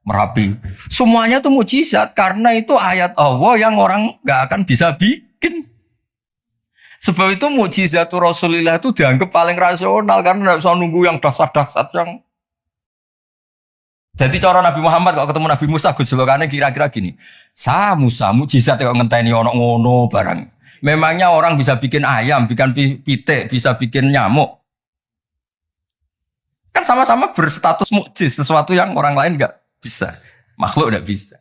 Merapi. Semuanya itu mukjizat karena itu ayat Allah yang orang nggak akan bisa bikin. Sebab itu mukjizat Rasulullah itu dianggap paling rasional karena nggak usah nunggu yang dahsyat-dahsyat yang. Jadi cara Nabi Muhammad kalau ketemu Nabi Musa gejolokannya kira-kira gini. Musa mukjizat kok ngenteni ono ngono barang. Memangnya orang bisa bikin ayam, bikin pitik, bisa bikin nyamuk. Kan sama-sama berstatus mukjiz, sesuatu yang orang lain nggak bisa, makhluk tidak bisa.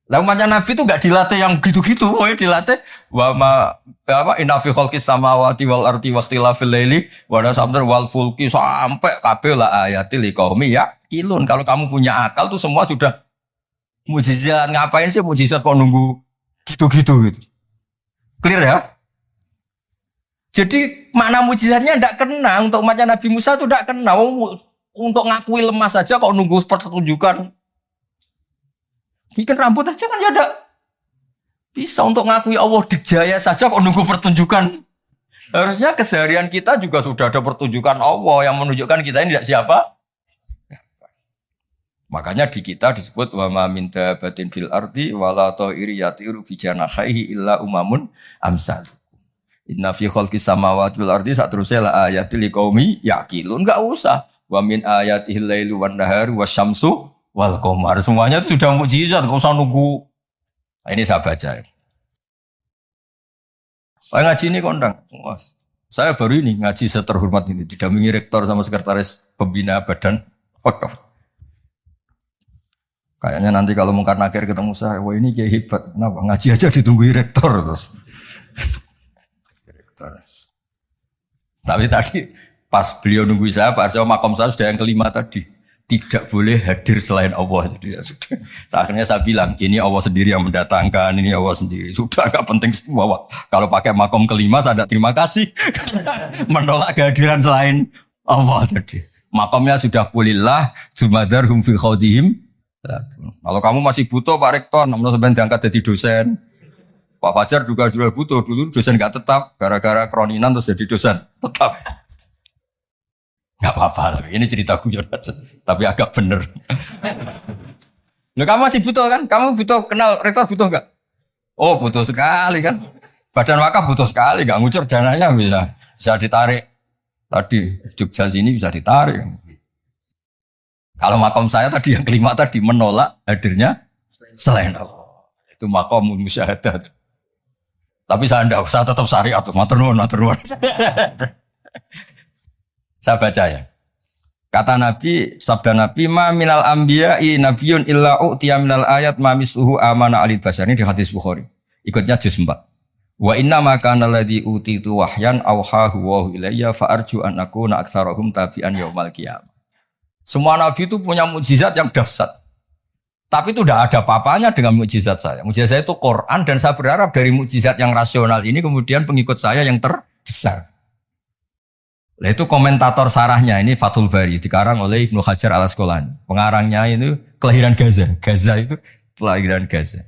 Lah umatnya Nabi itu nggak dilatih yang gitu-gitu, dilatih inna fi khalqis samawati wal ardi wakhtilafil laili wan nahari wal fulki sampai kabeh la ayati liqaumi yaqilun. Kalau kamu punya akal tuh semua sudah mukjizat. Ngapain sih mukjizat kok nunggu gitu-gitu gitu. Clear ya? Jadi makna mukjizatnya tidak kena untuk umatnya Nabi Musa itu tidak kena. Untuk ngakui lemah saja kok nunggu pertunjukan. Bikin rambut aja kan ya ada. Bisa untuk ngakui Allah dijaya saja kok nunggu pertunjukan. Harusnya keseharian kita juga sudah ada pertunjukan Allah yang menunjukkan kita ini tidak siapa. Makanya di kita disebut wa ma min dabatin fil ardi wala ta'iri yatiru fi janahihi illa umamun amsal. Inna fi khalqis samawati wal ardi satrusel ayatil liqaumi yaqilun. Enggak usah. Wa min ayatihil lailu wan nahari wasyamsu wal qamar. Semuanya itu sudah mukjizat, enggak usah nunggu. Nah, ini saya baca. Ngaji ini kondang. Saya baru ini ngaji seterhormat ini didampingi rektor sama sekretaris pembina badan wakaf. Kayaknya nanti kalau Mungkar Nakir ketemu saya, wah ini kayak hebat. Kenapa? Ngaji aja ditunggu rektor terus. Rektor. Tapi tadi pas beliau nunggu saya, Pak Arso makom saya sudah yang kelima tadi. Tidak boleh hadir selain Allah. Jadi ya sudah. Akhirnya saya bilang, ini Allah sendiri yang mendatangkan, ini Allah sendiri. Sudah agak penting semua. Kalau pakai makom kelima, saya ada terima kasih. Menolak kehadiran selain Allah tadi. Makomnya sudah pulillah, jumadarhum fi khawdihim. Kalau kamu masih butuh Pak Rektor, namun sebenarnya diangkat jadi dosen. Pak Fajar juga butuh, dulu dosen gak tetap, gara-gara kroninan terus jadi dosen tetap. Gak apa-apa, ini cerita guyon aja, tapi agak bener. Loh, kamu masih butuh kan? Kamu butuh kenal Rektor butuh gak? Oh butuh sekali kan? Badan wakaf butuh sekali, gak ngucur dananya bisa ditarik. Tadi Jogja sini bisa ditarik. Kalau makom saya tadi yang kelima tadi menolak hadirnya selain Allah. Itu makom musyahadat. Tapi saya tidak usah tetap syariat. Matur nuwun. Saya baca ya. Kata Nabi, sabda Nabi, ma minal anbiya'i nabiyyun illa u'tiya minal ayat ma misuhu amana alil basar. Ini di hadis Bukhari. Ikutnya juz 4. Wa inna ma kana alladhi utitu wahyan awhahu wa ilayya fa arju an akuna aktsarahum tabi'an yaumal qiyamah. Semua nabi itu punya mukjizat yang dahsyat. Tapi itu tidak ada apa-apanya dengan mukjizat saya. Mukjizat saya itu Quran dan saya berharap dari mukjizat yang rasional ini kemudian pengikut saya yang terbesar. Nah, itu komentator sarahnya ini Fathul Bari dikarang oleh Ibnu Hajar Al Asqalani. Pengarangnya itu kelahiran Gaza. Gaza itu kelahiran Gaza.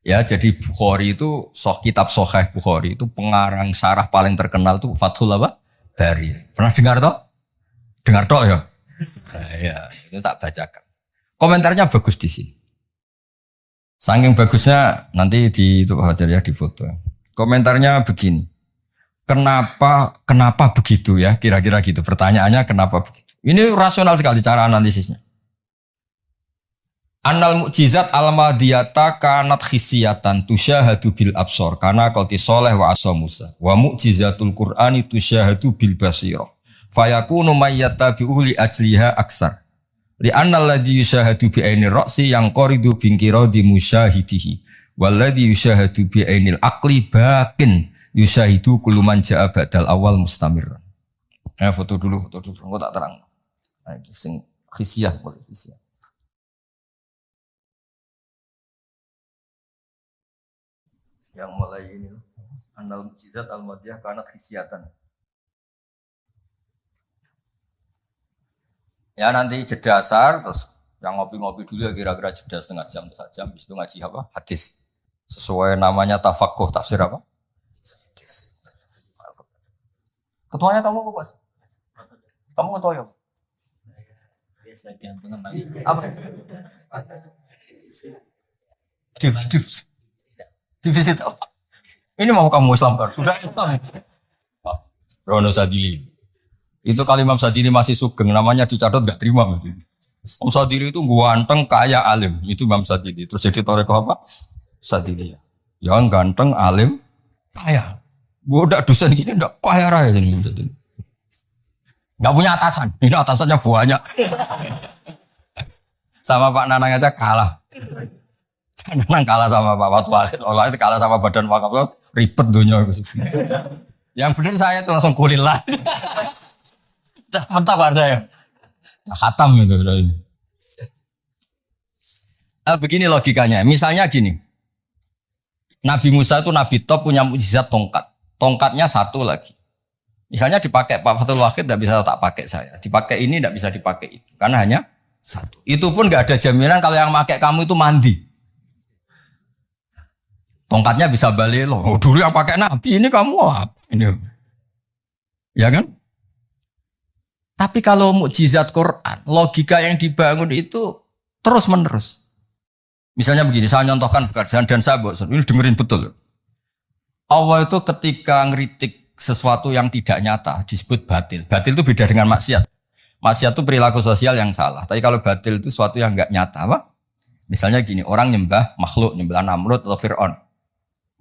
Ya, jadi Bukhari itu kitab Sahih Bukhari itu pengarang sarah paling terkenal itu Fathul Bari. Pernah dengar toh? Dengar toh ya? Nah, ya, itu tak bacakan. Komentarnya bagus di sini. Saking bagusnya nanti di itu Hajar ya di foto. Komentarnya begini. Kenapa begitu ya? Kira-kira gitu. Pertanyaannya kenapa begitu? Ini rasional sekali cara analisisnya. Annal mukjizat al-madiyata kanat khisiyatan tusyahadu bil absor karena qauti sholeh wa asa Musa wa mukjizatul Qur'ani tusyahadu bil basirah fayakunu mayyatabi'u li ajliha aksar li annal ladzi yusyahadu bi ainir ra'si yang qaridu binkiradi musyahidihi wal ladzi yusyahadu bi ainil aqli bakin yusyahidu kullu man ja'a ba'dal awal mustamir. Foto dulu engko tak terang. Nah, iki sing khisiyah boleh khisiyah. Yang mulai ini annal mukjizat al-madiyah kanat khisiyatan. Ya nanti jeda asar terus yang ngopi-ngopi dulu ya kira-kira jeda setengah jam atau 1 jam habis itu ngaji apa? Hadis. Sesuai namanya tafaqquh tafsir apa? Hadis. Ketuanya kamu apa, Mas? Kamu ketua ya? Biasa diantungkan lagi. Apa? Divisit apa? Ini mau kamu Islamkan? Sudah Islam. Rono Sadili. Itu kali Imam Sadili masih sugeng, namanya dicatat gak terima. Imam Sadili itu ganteng, kaya, alim. Itu Imam Sadili. Terus jadi toreko apa? Sadili. Yang ganteng, alim, kaya. Budak dosen gini gak kaya raya. Gak punya atasan. Ini atasannya banyak. Sama Pak Nanang aja kalah. Nanang kalah sama Pak Fatwa Akhir, Allah itu kalah sama Badan Wakaf, ribet dunia. Yang benar saya itu langsung kulillah. Dah mentah Pak saya. Nah, khatam gitu. Begini logikanya, misalnya gini. Nabi Musa itu Nabi top punya mukjizat tongkat. Tongkatnya satu lagi. Misalnya dipakai Pak Fathul Wahid tidak bisa tak pakai saya. Dipakai ini tidak bisa dipakai itu. Karena hanya satu. Itu pun nggak ada jaminan kalau yang pakai kamu itu mandi. Tongkatnya bisa balik loh. Oh, dulu yang pakai Nabi ini kamu apa? Ini. Ya kan? Tapi kalau mukjizat Quran, logika yang dibangun itu terus menerus. Misalnya begini, saya nyontohkan pekerjaan dan saya ini dengerin betul. Allah itu ketika ngeritik sesuatu yang tidak nyata disebut batil. Batil itu beda dengan maksiat. Maksiat itu perilaku sosial yang salah. Tapi kalau batil itu sesuatu yang enggak nyata, apa? Misalnya gini, orang nyembah makhluk, nyembah Namrud atau Fir'aun.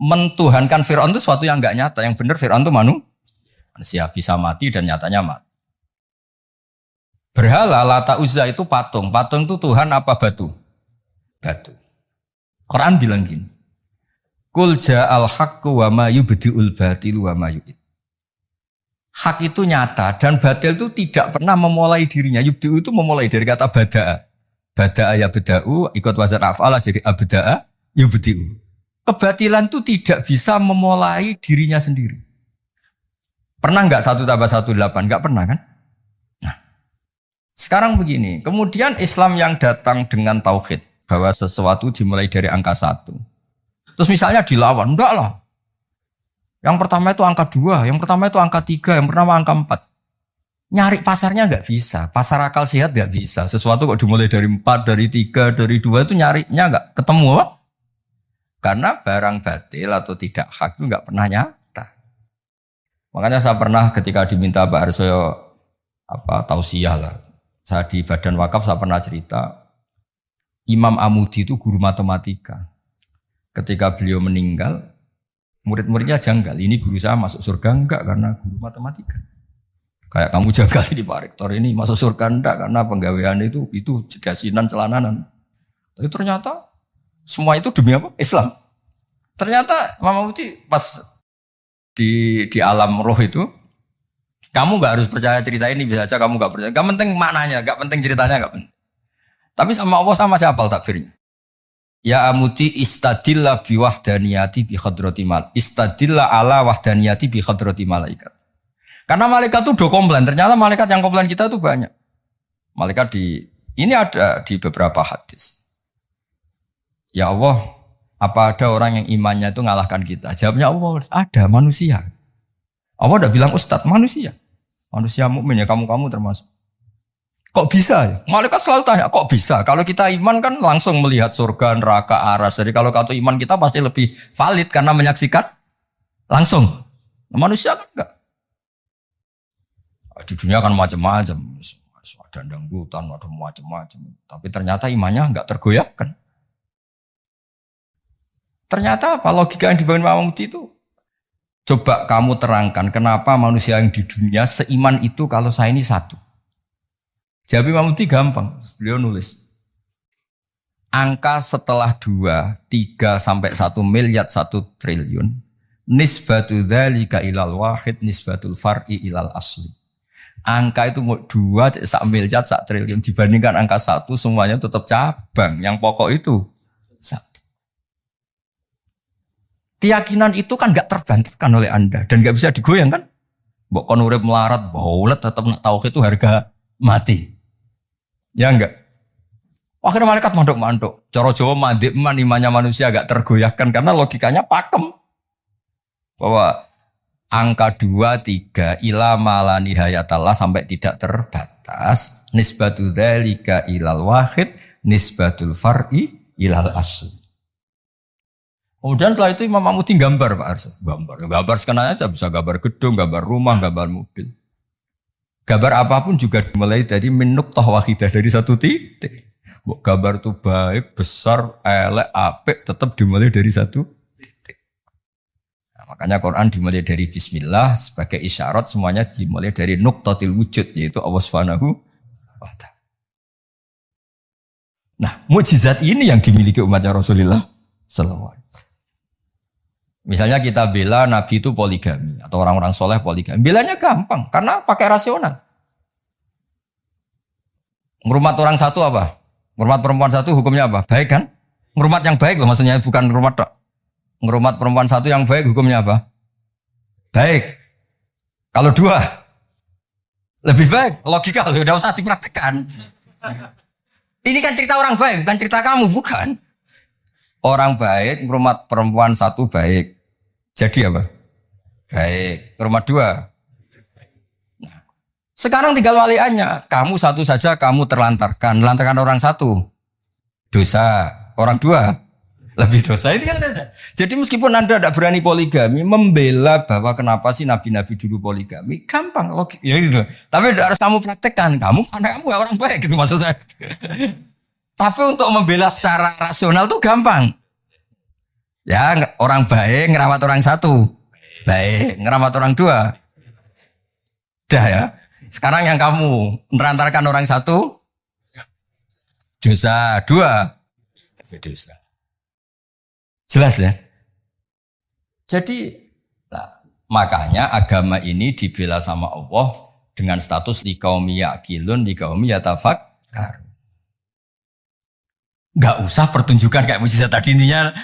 Mentuhankan Fir'aun itu sesuatu yang enggak nyata. Yang benar Fir'aun itu manusia bisa mati dan nyatanya mati. Berhala Lata Uzza itu patung. Patung itu Tuhan apa batu? Batu. Quran bilang gini. Qul ja'al haqqu wa ma yubdi'ul batilu wa ma yu'id. Hak itu nyata dan batil itu tidak pernah memulai dirinya. Yubdi'u itu memulai dari kata bada'a. Bada'a ya beda'u ikut wazan af'ala jadi abda'a yubdi'u. Kebatilan itu tidak bisa memulai dirinya sendiri. Pernah enggak 1 tambah 1 8? Enggak pernah kan? Nah, sekarang begini. Kemudian Islam yang datang dengan tauhid. Bahwa sesuatu dimulai dari angka 1. Terus misalnya dilawan. Enggak lah. Yang pertama itu angka 2. Yang pertama itu angka 3. Yang pertama angka 4. Nyari pasarnya enggak bisa. Pasar akal sehat enggak bisa. Sesuatu kok dimulai dari 4, dari 3, dari 2 itu nyarinya enggak ketemu apa? Karena barang batil atau tidak hak itu enggak pernah nyata. Makanya saya pernah ketika diminta Pak Arsoyo tausiah lah. Saya di Badan Wakaf saya pernah cerita Imam Amudi itu guru matematika. Ketika beliau meninggal, murid-muridnya janggal. Ini guru saya masuk surga enggak karena guru matematika. Kayak kamu janggal ini Pak Rektor ini masuk surga enggak karena penggawaian itu jedasinan celananan. Tapi ternyata semua itu demi apa? Islam. Ternyata Imam Amudi pas di alam roh itu Kamu nggak harus percaya cerita ini, bisa aja kamu nggak percaya. Gak penting maknanya, gak penting ceritanya, gak penting. Tapi sama Allah sama siapa takbirnya? Ya amuti istadillah bi wahdaniyati bi khadrati mal. Istadillah ala wahdaniyati bi khadrati malaikat. Karena malaikat itu udah komplain. Ternyata malaikat yang komplain kita tuh banyak. Malaikat ini ada di beberapa hadis. Ya Allah, apa ada orang yang imannya itu ngalahkan kita? Jawabnya Allah, ada manusia. Allah udah bilang ustadz, manusia. Manusia mukmin ya, kamu termasuk. Kok bisa ya? Malaikat selalu tanya, kok bisa? Kalau kita iman kan langsung melihat surga, neraka, aras. Jadi kalau kata iman kita pasti lebih valid karena menyaksikan langsung. Manusia kan enggak. Di dunia kan macam-macam. Ada dangdutan, ada macam-macam. Tapi ternyata imannya enggak tergoyahkan. Ternyata apa? Logika yang dibangun Imam Muti itu. Coba kamu terangkan kenapa manusia yang di dunia seiman itu kalau saya ini satu. Jawab Imam Muti gampang. Beliau nulis. Angka setelah 2, 3 sampai 1 miliar 1 triliun. Nisbatu dzalika ilal wahid nisbatul far'i ilal asli. Angka itu 2, 1 miliar 1 triliun. Dibandingkan angka 1 semuanya tetap cabang. Yang pokok itu keyakinan itu kan gak terbantahkan oleh Anda dan gak bisa digoyang kan? Mbok kon urip melarat, baulet tetap nak tauhid itu harga mati. Ya enggak? Akhirnya malaikat manduk-manduk. Cara Jawa mandek man imannya manusia gak tergoyahkan karena logikanya pakem. Bahwa angka 2, 3 ila mala nihayatallah sampai tidak terbatas. Nisbatu dzalika ilal wahid nisbatul far'i ilal asli. Kemudian setelah itu Imam Mahmudi gambar Pak Arso. Gambar sekenanya aja bisa gambar gedung, gambar rumah, gambar mobil. Gambar apapun juga dimulai dari min nuqtah wahidah dari satu titik. Gambar itu baik, besar, elek, apik tetap dimulai dari satu titik. Nah, makanya Quran dimulai dari bismillah sebagai isyarat semuanya dimulai dari nuqtatil wujud yaitu Allah Subhanahu wa ta'ala. Nah, mukjizat ini yang dimiliki umatnya Rasulullah sallallahu alaihi wasallam. Misalnya kita bela Nabi itu poligami atau orang-orang soleh poligami. Belanya gampang karena pakai rasional. Ngurmat orang satu apa? Ngurmat perempuan satu hukumnya apa? Baik kan? Ngurmat yang baik loh maksudnya bukan ngurmat tok. Ngurmat perempuan satu yang baik hukumnya apa? Baik. Kalau 2 lebih baik. Logika loh udah usah dipraktekkan. Ini kan cerita orang baik bukan cerita kamu bukan. Orang baik, ngurmat perempuan satu baik. Jadi apa? Baik. Ngurmat 2. Nah, sekarang tinggal waliannya. Kamu satu saja kamu terlantarkan. Melantarkan orang satu. Dosa. Orang 2. Lebih dosa. Itu kan ada. Jadi meskipun Anda tidak berani poligami, membela bahwa kenapa sih nabi-nabi dulu poligami, gampang. Logik. Ya gitu. Tapi tidak harus kamu praktekkan. Kamu karena kamu orang baik gitu maksud saya. Tapi untuk membela secara rasional tuh gampang. Ya orang baik ngerawat orang satu. Baik ngerawat orang 2. Dah ya. Sekarang yang kamu menerantarkan orang satu. Dosa 2. Dosa. Jelas ya. Jadi makanya agama ini dibela sama Allah dengan status liqaumi yaqilun liqaumi yatafakkar. Enggak usah pertunjukan kayak mujizat tadi intinya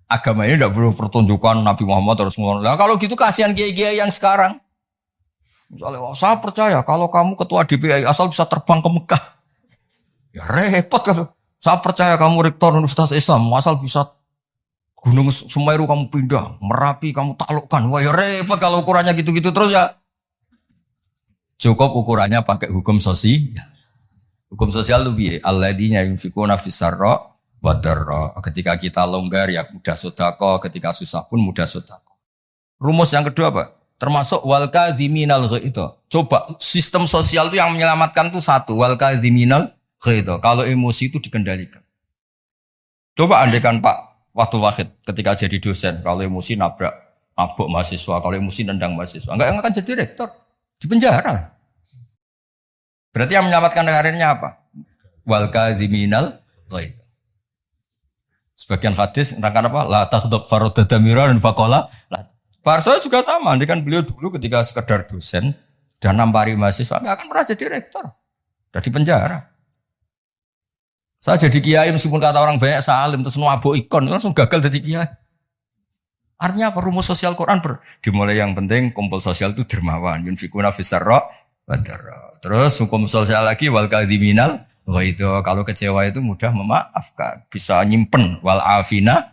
agama ini enggak perlu pertunjukan Nabi Muhammad terus ngomong. Nah, kalau gitu kasihan kiai-kiai yang sekarang. Misalnya, saya percaya kalau kamu ketua DPI asal bisa terbang ke Mekah. Ya repot kalau. Saya percaya kamu rektor Universitas Islam asal bisa Gunung Semeru kamu pindah, Merapi kamu taklukkan. Wah ya repot kalau ukurannya gitu-gitu terus ya. Cukup ukurannya pakai hukum sosial. Hukum sosial itu biye alladzina yunfikuna fis-sarra wa dharra. Ketika kita longgar ya mudah sedekah, ketika susah pun mudah sedekah. Rumus yang kedua apa? Termasuk wal kadhiminal ghaidh. Coba sistem sosial itu yang menyelamatkan itu satu, wal kadhiminal ghaidh. Kalau emosi itu dikendalikan. Coba andaikan Pak Waktu Wahid ketika jadi dosen, kalau emosi nabrak mahasiswa, kalau emosi nendang mahasiswa, enggak akan jadi rektor, di penjara. Berarti yang menyelamatkan karirnya apa? Wal kadhiminal ghaidh. Sebagian hadis nerangkan apa? La taghdab faradada miran faqala. Pak Arso juga sama, ini kan beliau dulu ketika sekedar dosen sudah nampari mahasiswa, nggak akan pernah jadi rektor. Sudah di penjara. Saya jadi kiai meskipun kata orang banyak salim, terus nuabo ikon, langsung gagal jadi kiai. Artinya apa? Rumus sosial Quran dimulai yang penting kumpul sosial itu dermawan. Yunfikuna fisarra wa darra. Terus hukum sosial lagi wal kadhiminal itu kalau kecewa itu mudah memaafkan, bisa nyimpen wal afina.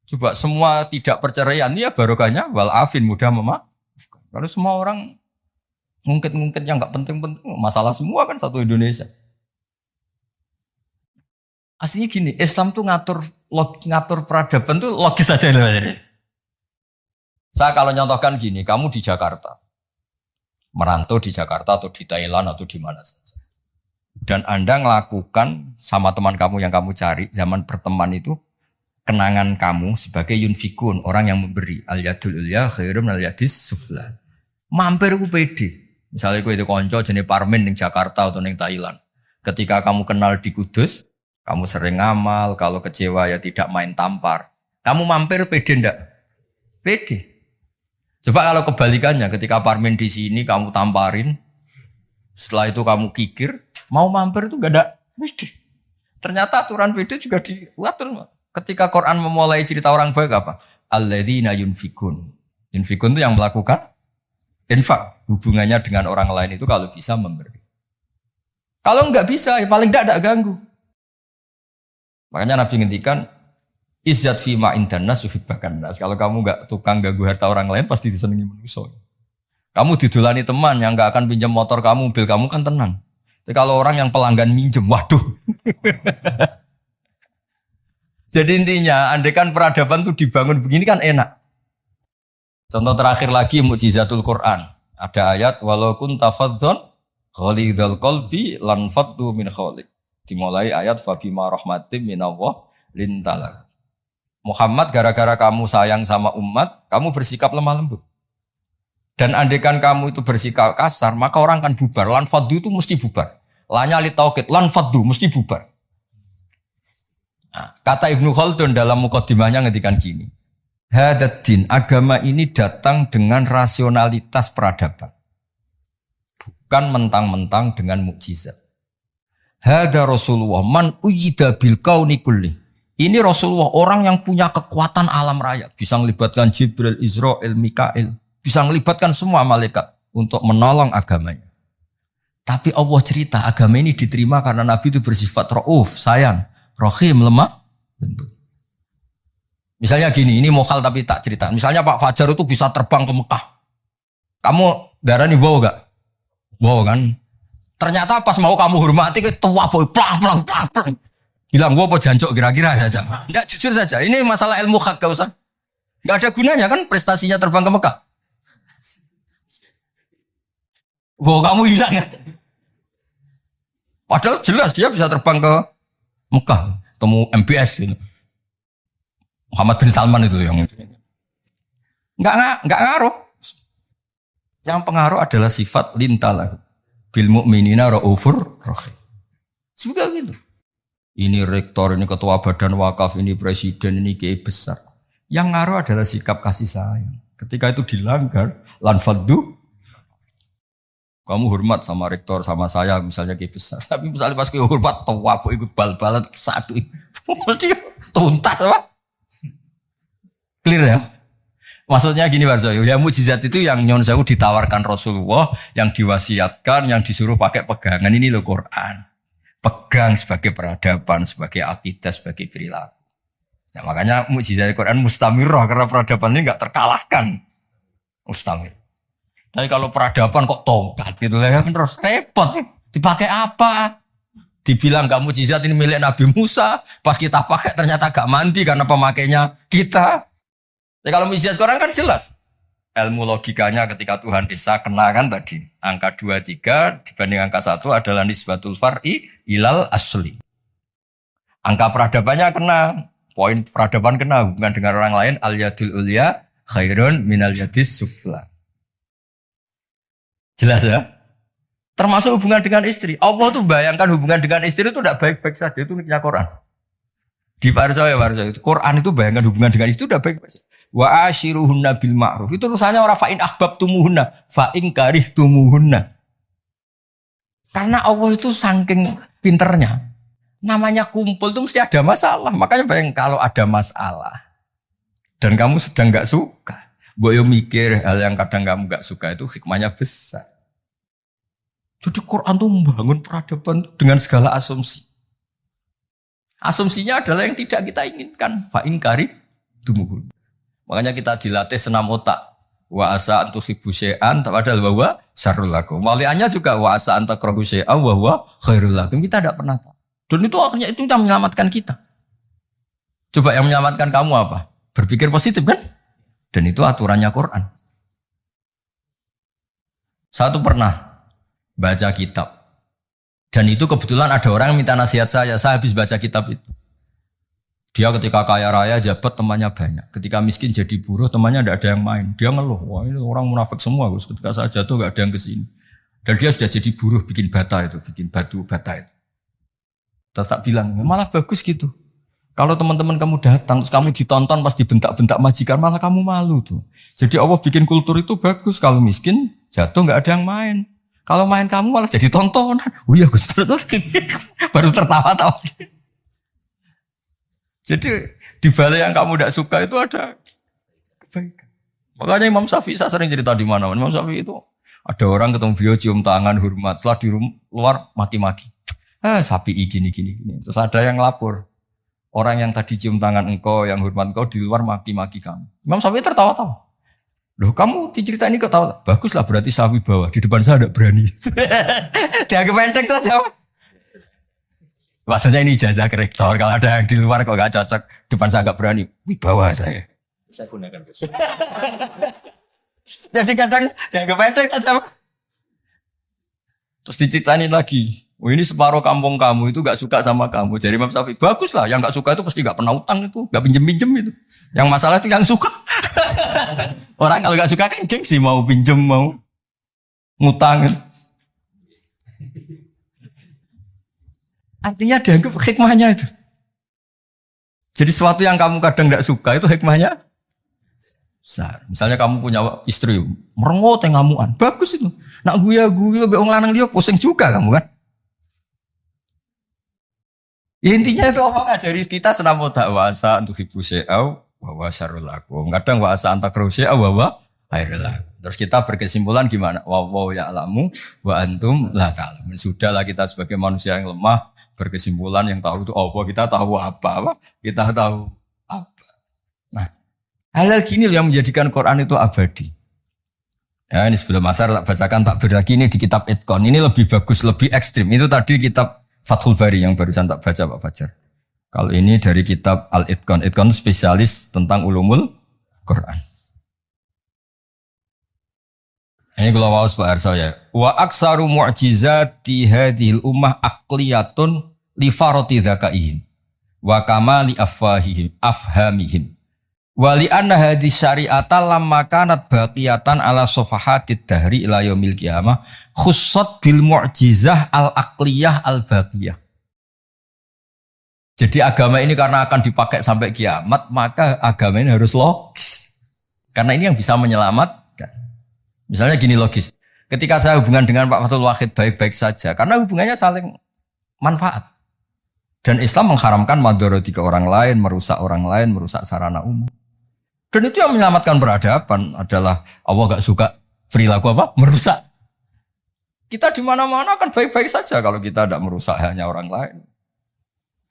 Coba semua tidak perceraian ya barokahnya wal afin mudah memaafkan. Kalau semua orang ngungkit-ngungkit yang enggak penting-penting, masalah semua kan satu Indonesia. Aslinya gini, Islam tuh ngatur peradaban tuh logis aja loh. Saya kalau nyontohkan gini, kamu di Jakarta, merantau di Jakarta atau di Thailand atau di mana saja. Dan Anda melakukan sama teman kamu yang kamu cari zaman berteman itu kenangan kamu sebagai yunfikun, orang yang memberi al-yadul ulya khairum al-yadis sufla. Mampir ku pede. Misalnya ku itu konco jenis Parmin di Jakarta atau di Thailand. Ketika kamu kenal di Kudus, kamu sering ngamal, kalau kecewa ya tidak main tampar. Kamu mampir pede ndak? Pede. Coba kalau kebalikannya, ketika Parmin di sini kamu tamparin, setelah itu kamu kikir, mau mampir itu gak ada pede. Ternyata aturan pede juga diatur. Ketika Quran memulai cerita orang baik apa? Alladzina yunfikun. Yunfikun itu yang melakukan infak. Hubungannya dengan orang lain itu kalau bisa memberi. Kalau enggak bisa, ya paling enggak ganggu. Makanya Nabi ngendikan izzat fima indanas uhibbakan nas. Kalau kamu enggak tukang ganggu harta orang lain pasti disenangi manusia. Kamu didulani teman yang enggak akan pinjam motor kamu, mobil kamu kan tenang. Tapi kalau orang yang pelanggan minjem, waduh. Jadi intinya, andaikan peradaban itu dibangun begini kan enak. Contoh terakhir lagi mukjizatul Quran. Ada ayat walau kunta fadhdhan ghalidhal qalbi lan faddu min khawlik. Dimulai ayat fabima rahmatim minallah lintalak. Muhammad gara-gara kamu sayang sama umat, kamu bersikap lemah lembut. Dan andaikan kamu itu bersikap kasar, maka orang akan bubar. Lan faddu itu mesti bubar. Lanya li tauqid, lan faddu mesti bubar. Nah, kata Ibnu Khaldun dalam mukaddimahnya ngedikan gini. Hadaddin, agama ini datang dengan rasionalitas peradaban. Bukan mentang-mentang dengan mukjizat. Hada Rasulullah man uyyida bil kauni kulli. Ini Rasulullah orang yang punya kekuatan alam raya, bisa melibatkan Jibril, Israel, Mikail, bisa melibatkan semua malaikat untuk menolong agamanya. Tapi Allah cerita agama ini diterima karena Nabi itu bersifat rauf, sayang, rahim, lemah lembut. Misalnya gini, ini mokal tapi tak cerita. Misalnya Pak Fajar itu bisa terbang ke Mekah. Kamu darah nih wow gak? Wow kan? Ternyata pas mau kamu hormati ke tua boy plang. Bilang wow apa jancok kira-kira saja. Enggak, jujur saja. Ini masalah ilmu hak gak usah. Enggak ada gunanya kan prestasinya terbang ke Mekah. Wow kamu hilang ya. Padahal jelas dia bisa terbang ke Mekah, temu MBS gitu. Muhammad bin Salman itu yang enggak ngaruh. Yang pengaruh adalah sifat lintalah. Bil mu'minina raufur rahim. Sudah gitu. Ini rektor, ini ketua badan wakaf, ini presiden, ini kiai besar. Yang ngaruh adalah sikap kasih sayang. Ketika itu dilanggar, lan faddu. Kamu hormat sama rektor, sama saya, misalnya kiai besar. Tapi misalnya pas kiai hormat, tua aku ikut bal-balan satu. Mesti tuntas apa? Clear ya? Maksudnya gini Warso, ya mukjizat itu yang nyon sewu ditawarkan Rasulullah, yang diwasiatkan, yang disuruh pakai pegangan ini loh Quran. Pegang sebagai peradaban, sebagai akidah, sebagai perilaku. Ya, makanya mukjizat Quran mustamirah karena peradaban ini enggak terkalahkan. Mustamir. Tapi kalau peradaban kok tongkat gitu kan terus repot sih. Dipakai apa? Dibilang enggak mukjizat ini milik Nabi Musa, pas kita pakai ternyata enggak mandi karena pemakainya kita. Tapi kalau mukjizat Quran kan jelas. Ilmu logikanya ketika Tuhan Isa kena kan tadi. Angka 23 dibanding angka 1 adalah nisbatul far'i ilal asli. Angka peradabannya kena. Poin peradaban kena hubungan dengan orang lain. Al-yadul ulya khairun minal yadis sufla. Jelas ya? Termasuk hubungan dengan istri. Allah tuh bayangkan hubungan dengan istri itu tidak baik-baik saja. Itu niknya Quran. Di Warsa itu Quran itu bayangkan hubungan dengan istri itu tidak baik-baik saja. Wa ashiruhunna bil ma'ruf. Itu urusannya orang fa in ahbabtumuhunna, fa in karihtumuhunna. Karena Allah itu saking pinternya. Namanya kumpul itu mesti ada masalah. Makanya bayang kalau ada masalah dan kamu sedang nggak suka, boyo mikir hal yang kadang kamu nggak suka itu hikmahnya besar. Jadi Quran itu membangun peradaban dengan segala asumsi. Asumsinya adalah yang tidak kita inginkan. Fa in karihtumuhunna. Makanya kita dilatih senam otak. Wa asa antusibu syai'an padahal bahwa syarrul lakum. Waliannya juga wa asa antakrahu syai'an wa huwa khairul lakum. Kita tidak pernah tahu. Dan itu akhirnya itu yang menyelamatkan kita. Coba yang menyelamatkan kamu apa? Berpikir positif kan? Dan itu aturannya Quran. Satu pernah baca kitab. Dan itu kebetulan ada orang yang minta nasihat saya. Saya habis baca kitab itu. Dia ketika kaya raya jabat temannya banyak. Ketika miskin jadi buruh temannya tidak ada yang main. Dia ngeluh. Wah ini orang munafik semua. Ketika saya jatuh tidak ada yang kesini. Dan dia sudah jadi buruh bikin bata itu. Bikin batu bata itu. Terus tak bilang, malah bagus gitu. Kalau teman-teman kamu datang, terus kamu ditonton pas dibentak-bentak majikan, malah kamu malu tuh. Jadi Allah bikin kultur itu bagus. Kalau miskin, jatuh nggak ada yang main. Kalau main kamu malah jadi tontonan. Oh iya Gus, baru tertawa-tawa. Jadi di balik yang kamu tidak suka itu ada kebaikan. Makanya Imam Syafi'i saya sering cerita di mana-mana. Imam Syafi'i itu ada orang ketemu beliau cium tangan hormat, setelah di luar maki-maki. Sapi gini. Terus ada yang lapor. Orang yang tadi cium tangan engkau, yang hormat engkau di luar maki-maki kamu. Imam Syafi'i tertawa-tawa. Loh kamu dicerita ini ketawa. Baguslah berarti sapi bawah. Di depan saya tidak berani. Dianggap pendek saja. Maksudnya ini ijazah ke rektor. Kalau ada yang di luar kok gak cocok. Depan saya gak berani. Wibawa saya. Saya gunakan. Jadi kadang dianggap pendek saja. Terus diceritain lagi. Oh ini separuh kampung kamu itu gak suka sama kamu. Jadi Imam Syafi'i, bagus lah. Yang gak suka itu pasti gak pernah utang itu. Gak pinjem-pinjem itu. Yang masalah itu yang suka. Orang kalau gak suka kan gengsi mau pinjem, mau ngutang. Artinya dianggap hikmahnya itu. Jadi sesuatu yang kamu kadang gak suka itu hikmahnya besar. Misalnya kamu punya istri, merengut yang ngamuan. Bagus itu. Nak guya-guya, beong lanang dia pusing juga kamu kan. Ya, intinya itu apa ngajari kita senam wasa untuk ibu syai'au wa syarrul lakum. Kadang wasa antakrahu syai'au wa khairul lakum. Terus kita berkesimpulan gimana? Wa ya'lamu wa antum la ta'lamun. Sudahlah kita sebagai manusia yang lemah berkesimpulan yang tahu itu apa, kita tahu apa? Kita tahu apa. Nah, hal gini yang menjadikan Quran itu abadi. Ya, ini sebelum asar tak bacakan tak berlagi ini di kitab Itqan. Ini lebih bagus, lebih ekstrim. Itu tadi kitab Fathul Bari yang barusan tak baca Pak Fajar. Kalau ini dari kitab Al-Itqan. Itqan spesialis tentang ulumul Quran. Ini kalau mau Pak Arso ya. Wa aksaru mu'jizati hadhil ummah aqliyatun li farati dzakaihim wa kamali afhamihim. Wa li anna hadhihi syari'ata lamma kanat baqiyatan ala safahatid dahri ila yaumil qiyamah khussat bil mu'jizah al-aqliyah al-baqiyah. Jadi agama ini karena akan dipakai sampai kiamat, maka agama ini harus logis. Karena ini yang bisa menyelamatkan. Misalnya gini logis. Ketika saya hubungan dengan Pak Fathul Wahid baik-baik saja, karena hubungannya saling manfaat. Dan Islam mengharamkan madharati ke orang lain, merusak orang lain, merusak sarana umum. Dan itu yang menyelamatkan peradaban adalah Allah gak suka perilaku apa? Merusak. Kita di mana-mana kan baik-baik saja kalau kita tidak merusak hanya orang lain.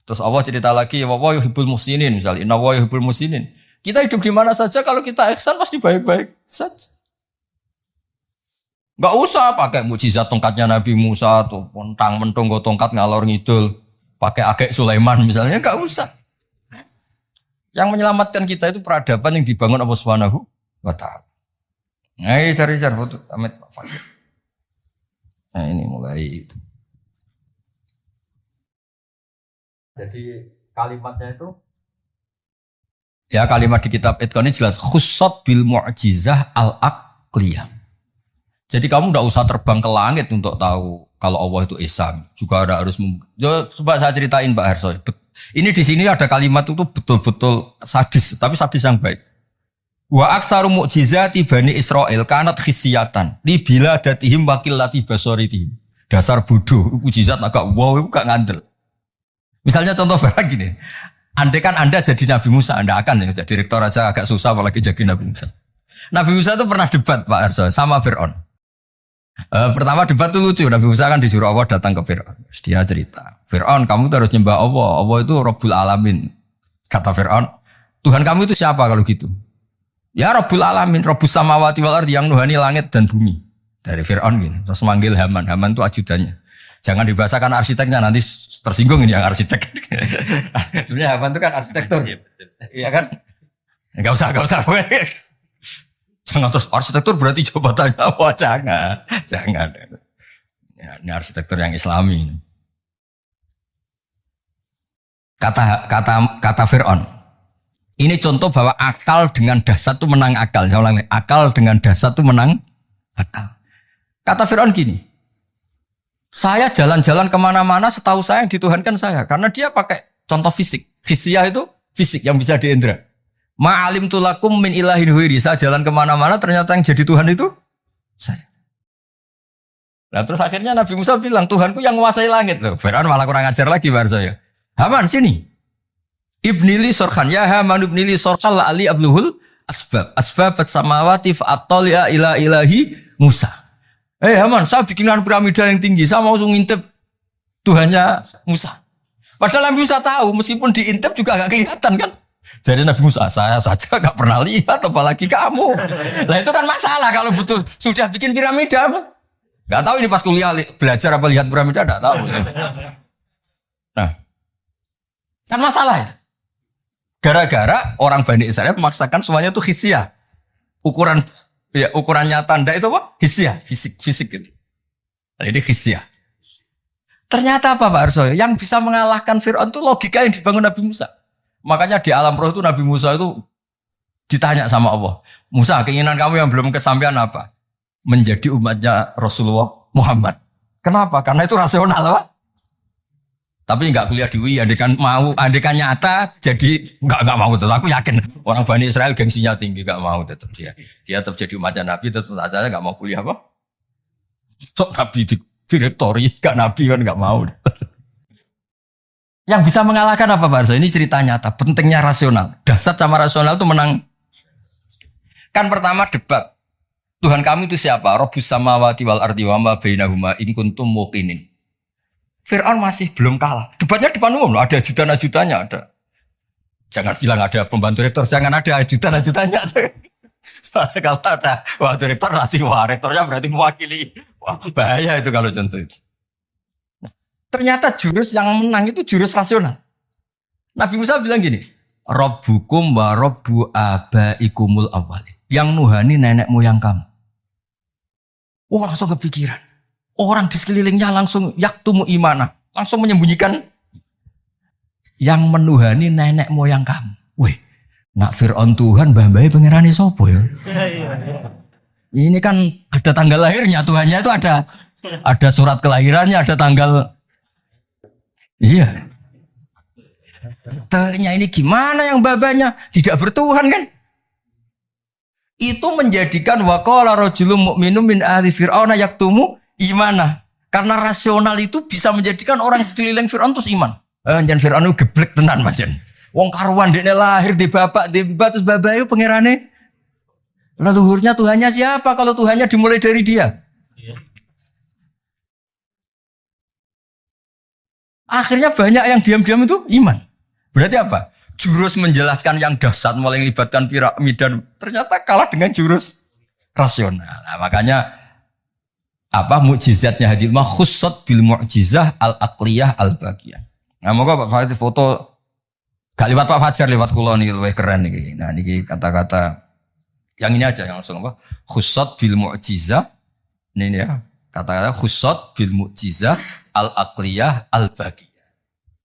Terus Allah cerita lagi, wa yuhibbul muhsinin misalnya, inna wa yuhibbul muhsinin. Kita hidup di mana saja kalau kita ihsan pasti baik-baik saja. Gak usah pakai mukjizat tongkatnya Nabi Musa tuh, pontang mentung go tongkat ngalor ngidul, pakai akek Sulaiman misalnya, gak usah. Yang menyelamatkan kita itu peradaban yang dibangun Allah Subhanahu wa ta'ala. Nah, cari-cari foto Amit Pak Fajar. Nah, ini mulai itu. Jadi kalimatnya itu ya kalimat di kitab Itqan ini jelas khussat bil mu'jizah al-aqliyah. Jadi kamu tidak usah terbang ke langit untuk tahu kalau Allah itu Esa. Juga ada harus coba saya ceritain Pak Harso. Ini di sini ada kalimat itu betul-betul sadis, tapi sadis yang baik. Wa aksaru mu'jizati Bani Israil kanat khisyatan li biladatihim wa qillati basaritihim. Dasar bodoh, mukjizat agak wow, gak ngandel. Misalnya contoh barang gini. Andai kan Anda jadi Nabi Musa, Anda akan ya jadi rektor aja agak susah apalagi jadi Nabi Musa. Nabi Musa itu pernah debat Pak Arso sama Fir'aun. Pertama debat itu lucu, Nabi Musa kan disuruh Allah datang ke Fir'aun. Dia cerita, Fir'aun kamu harus nyembah Allah, Allah itu Rabbul Alamin. Kata Fir'aun, Tuhan kamu itu siapa kalau gitu? Ya Rabbul Alamin, Rabbus Samawati wal Ardi yang nuhani langit dan bumi. Dari Fir'aun gini, terus manggil Haman, Haman itu ajudannya. Jangan dibahasakan arsiteknya, nanti tersinggung ini yang arsitek. Sebenarnya Haman itu kan arsitektur. Iya kan? Enggak usah. Jangan terus arsitektur berarti jabatannya apa? Jangan. Ya, ini arsitektur yang Islami. Kata Fir'aun. Ini contoh bahwa akal dengan dasar itu menang akal. Saya ulangi, akal dengan dasar itu menang akal. Kata Fir'aun gini, saya jalan-jalan kemana-mana setahu saya yang dituhankan saya. Karena dia pakai contoh fisik. Fisiah itu fisik yang bisa diindra. Ma'alim tulakum min ilahin huiri. Saya jalan kemana-mana ternyata yang jadi Tuhan itu saya. Nah terus akhirnya Nabi Musa bilang, Tuhanku yang menguasai langit. Loh, Fir'aun malah kurang ajar lagi bar saya. Haman sini. Ibnili sorkhan. Ya Haman ibnili sorkhan la'ali abluhul asbab. Asbab as-samawati fa'attali'a ila ilahi Musa. Haman, saya bikinkan piramida yang tinggi. Saya mau ngintip Tuhannya Musa. Padahal Nabi Musa tahu, meskipun diintip juga gak kelihatan kan. Jadi Nabi Musa, saya saja gak pernah lihat, apalagi kamu. Nah itu kan masalah kalau betul sudah bikin piramida. Gak tahu ini pas kuliah belajar apa lihat piramida, gak tahu. Nah, kan masalah ya. Gara-gara orang Bani Israel memaksakan semuanya itu hisyah. Ukuran nyata ndak itu apa? Hisyah, fisik gitu. Nah, ini hisyah. Ternyata apa Pak Arso? Yang bisa mengalahkan Fir'aun itu logika yang dibangun Nabi Musa. Makanya di alam roh itu Nabi Musa itu ditanya sama Allah. Musa, keinginan kamu yang belum kesampaian apa? Menjadi umatnya Rasulullah Muhammad. Kenapa? Karena itu rasional Pak. Tapi enggak kuliah di UI, andekan nyata, jadi enggak mau tetap. Aku yakin orang Bani Israel gengsinya tinggi, enggak mau tetap dia. Dia tetap jadi umatnya Nabi, tetap saja enggak mau kuliah apa? Sok Nabi direktori, enggak Nabi kan enggak mau. Yang bisa mengalahkan apa Pak Arso? Ini cerita nyata, pentingnya rasional. Dasar sama rasional itu menang. Kan pertama debat. Tuhan kami itu siapa? Rabbus samawati wal ardi wa ma bainahuma in kuntum muqinin. Fir'aun masih belum kalah. Debatnya depan umum, ada ajudan-ajudannya ada. Jangan bilang ada pembantu rektor, jangan ada ajudan-ajudannya. Kalau ada direktor nanti rektornya berarti mewakili. Wah, bahaya itu kalau contoh itu. Nah, ternyata jurus yang menang itu jurus rasional. Nabi Musa bilang gini, Rabbukum wa rabbu abaikumul awwalin. Yang nuhani nenek moyang kamu. Wah, langsung kepikiran. Orang di sekelilingnya langsung yaktumu imanah. Langsung menyembunyikan yang menuhani nenek moyang kamu. Wih, nak Fir'aun Tuhan, mbah-mbahnya pengerani sopo ya? Ini kan ada tanggal lahirnya, Tuhannya itu ada surat kelahirannya, ada tanggal. Iya. Tanya ini gimana yang babanya? Tidak bertuhan kan? Itu menjadikan waqala rajulun mu'minun min ahli fir'auna yaktumu imanah. Karena rasional itu bisa menjadikan orang sekeliling Fir'aun terus iman. Jangan Fir'aun itu geblek tenan macam. Wong karuan dekne lahir di bapak di mbak terus bapak itu pangerane. Leluhurnya Tuhannya siapa kalau Tuhannya dimulai dari dia? Akhirnya banyak yang diam-diam itu iman. Berarti apa? Jurus menjelaskan yang dahsyat mulai melibatkan piramida ternyata kalah dengan jurus rasional. Nah, makanya mukjizatnya hadil mah khussat bil mu'jizah al-aqliyah al-baqiyah. Nah, moga Pak Farid foto gak lewat Pak Fajar, lewat kula niki luwih keren niki. Nah, niki kata-kata yang ini aja yang langsung khussat bil mu'jizah. Ini ya, kata-kata khussat bil mu'jizah al-aqliyah al-baqiyah.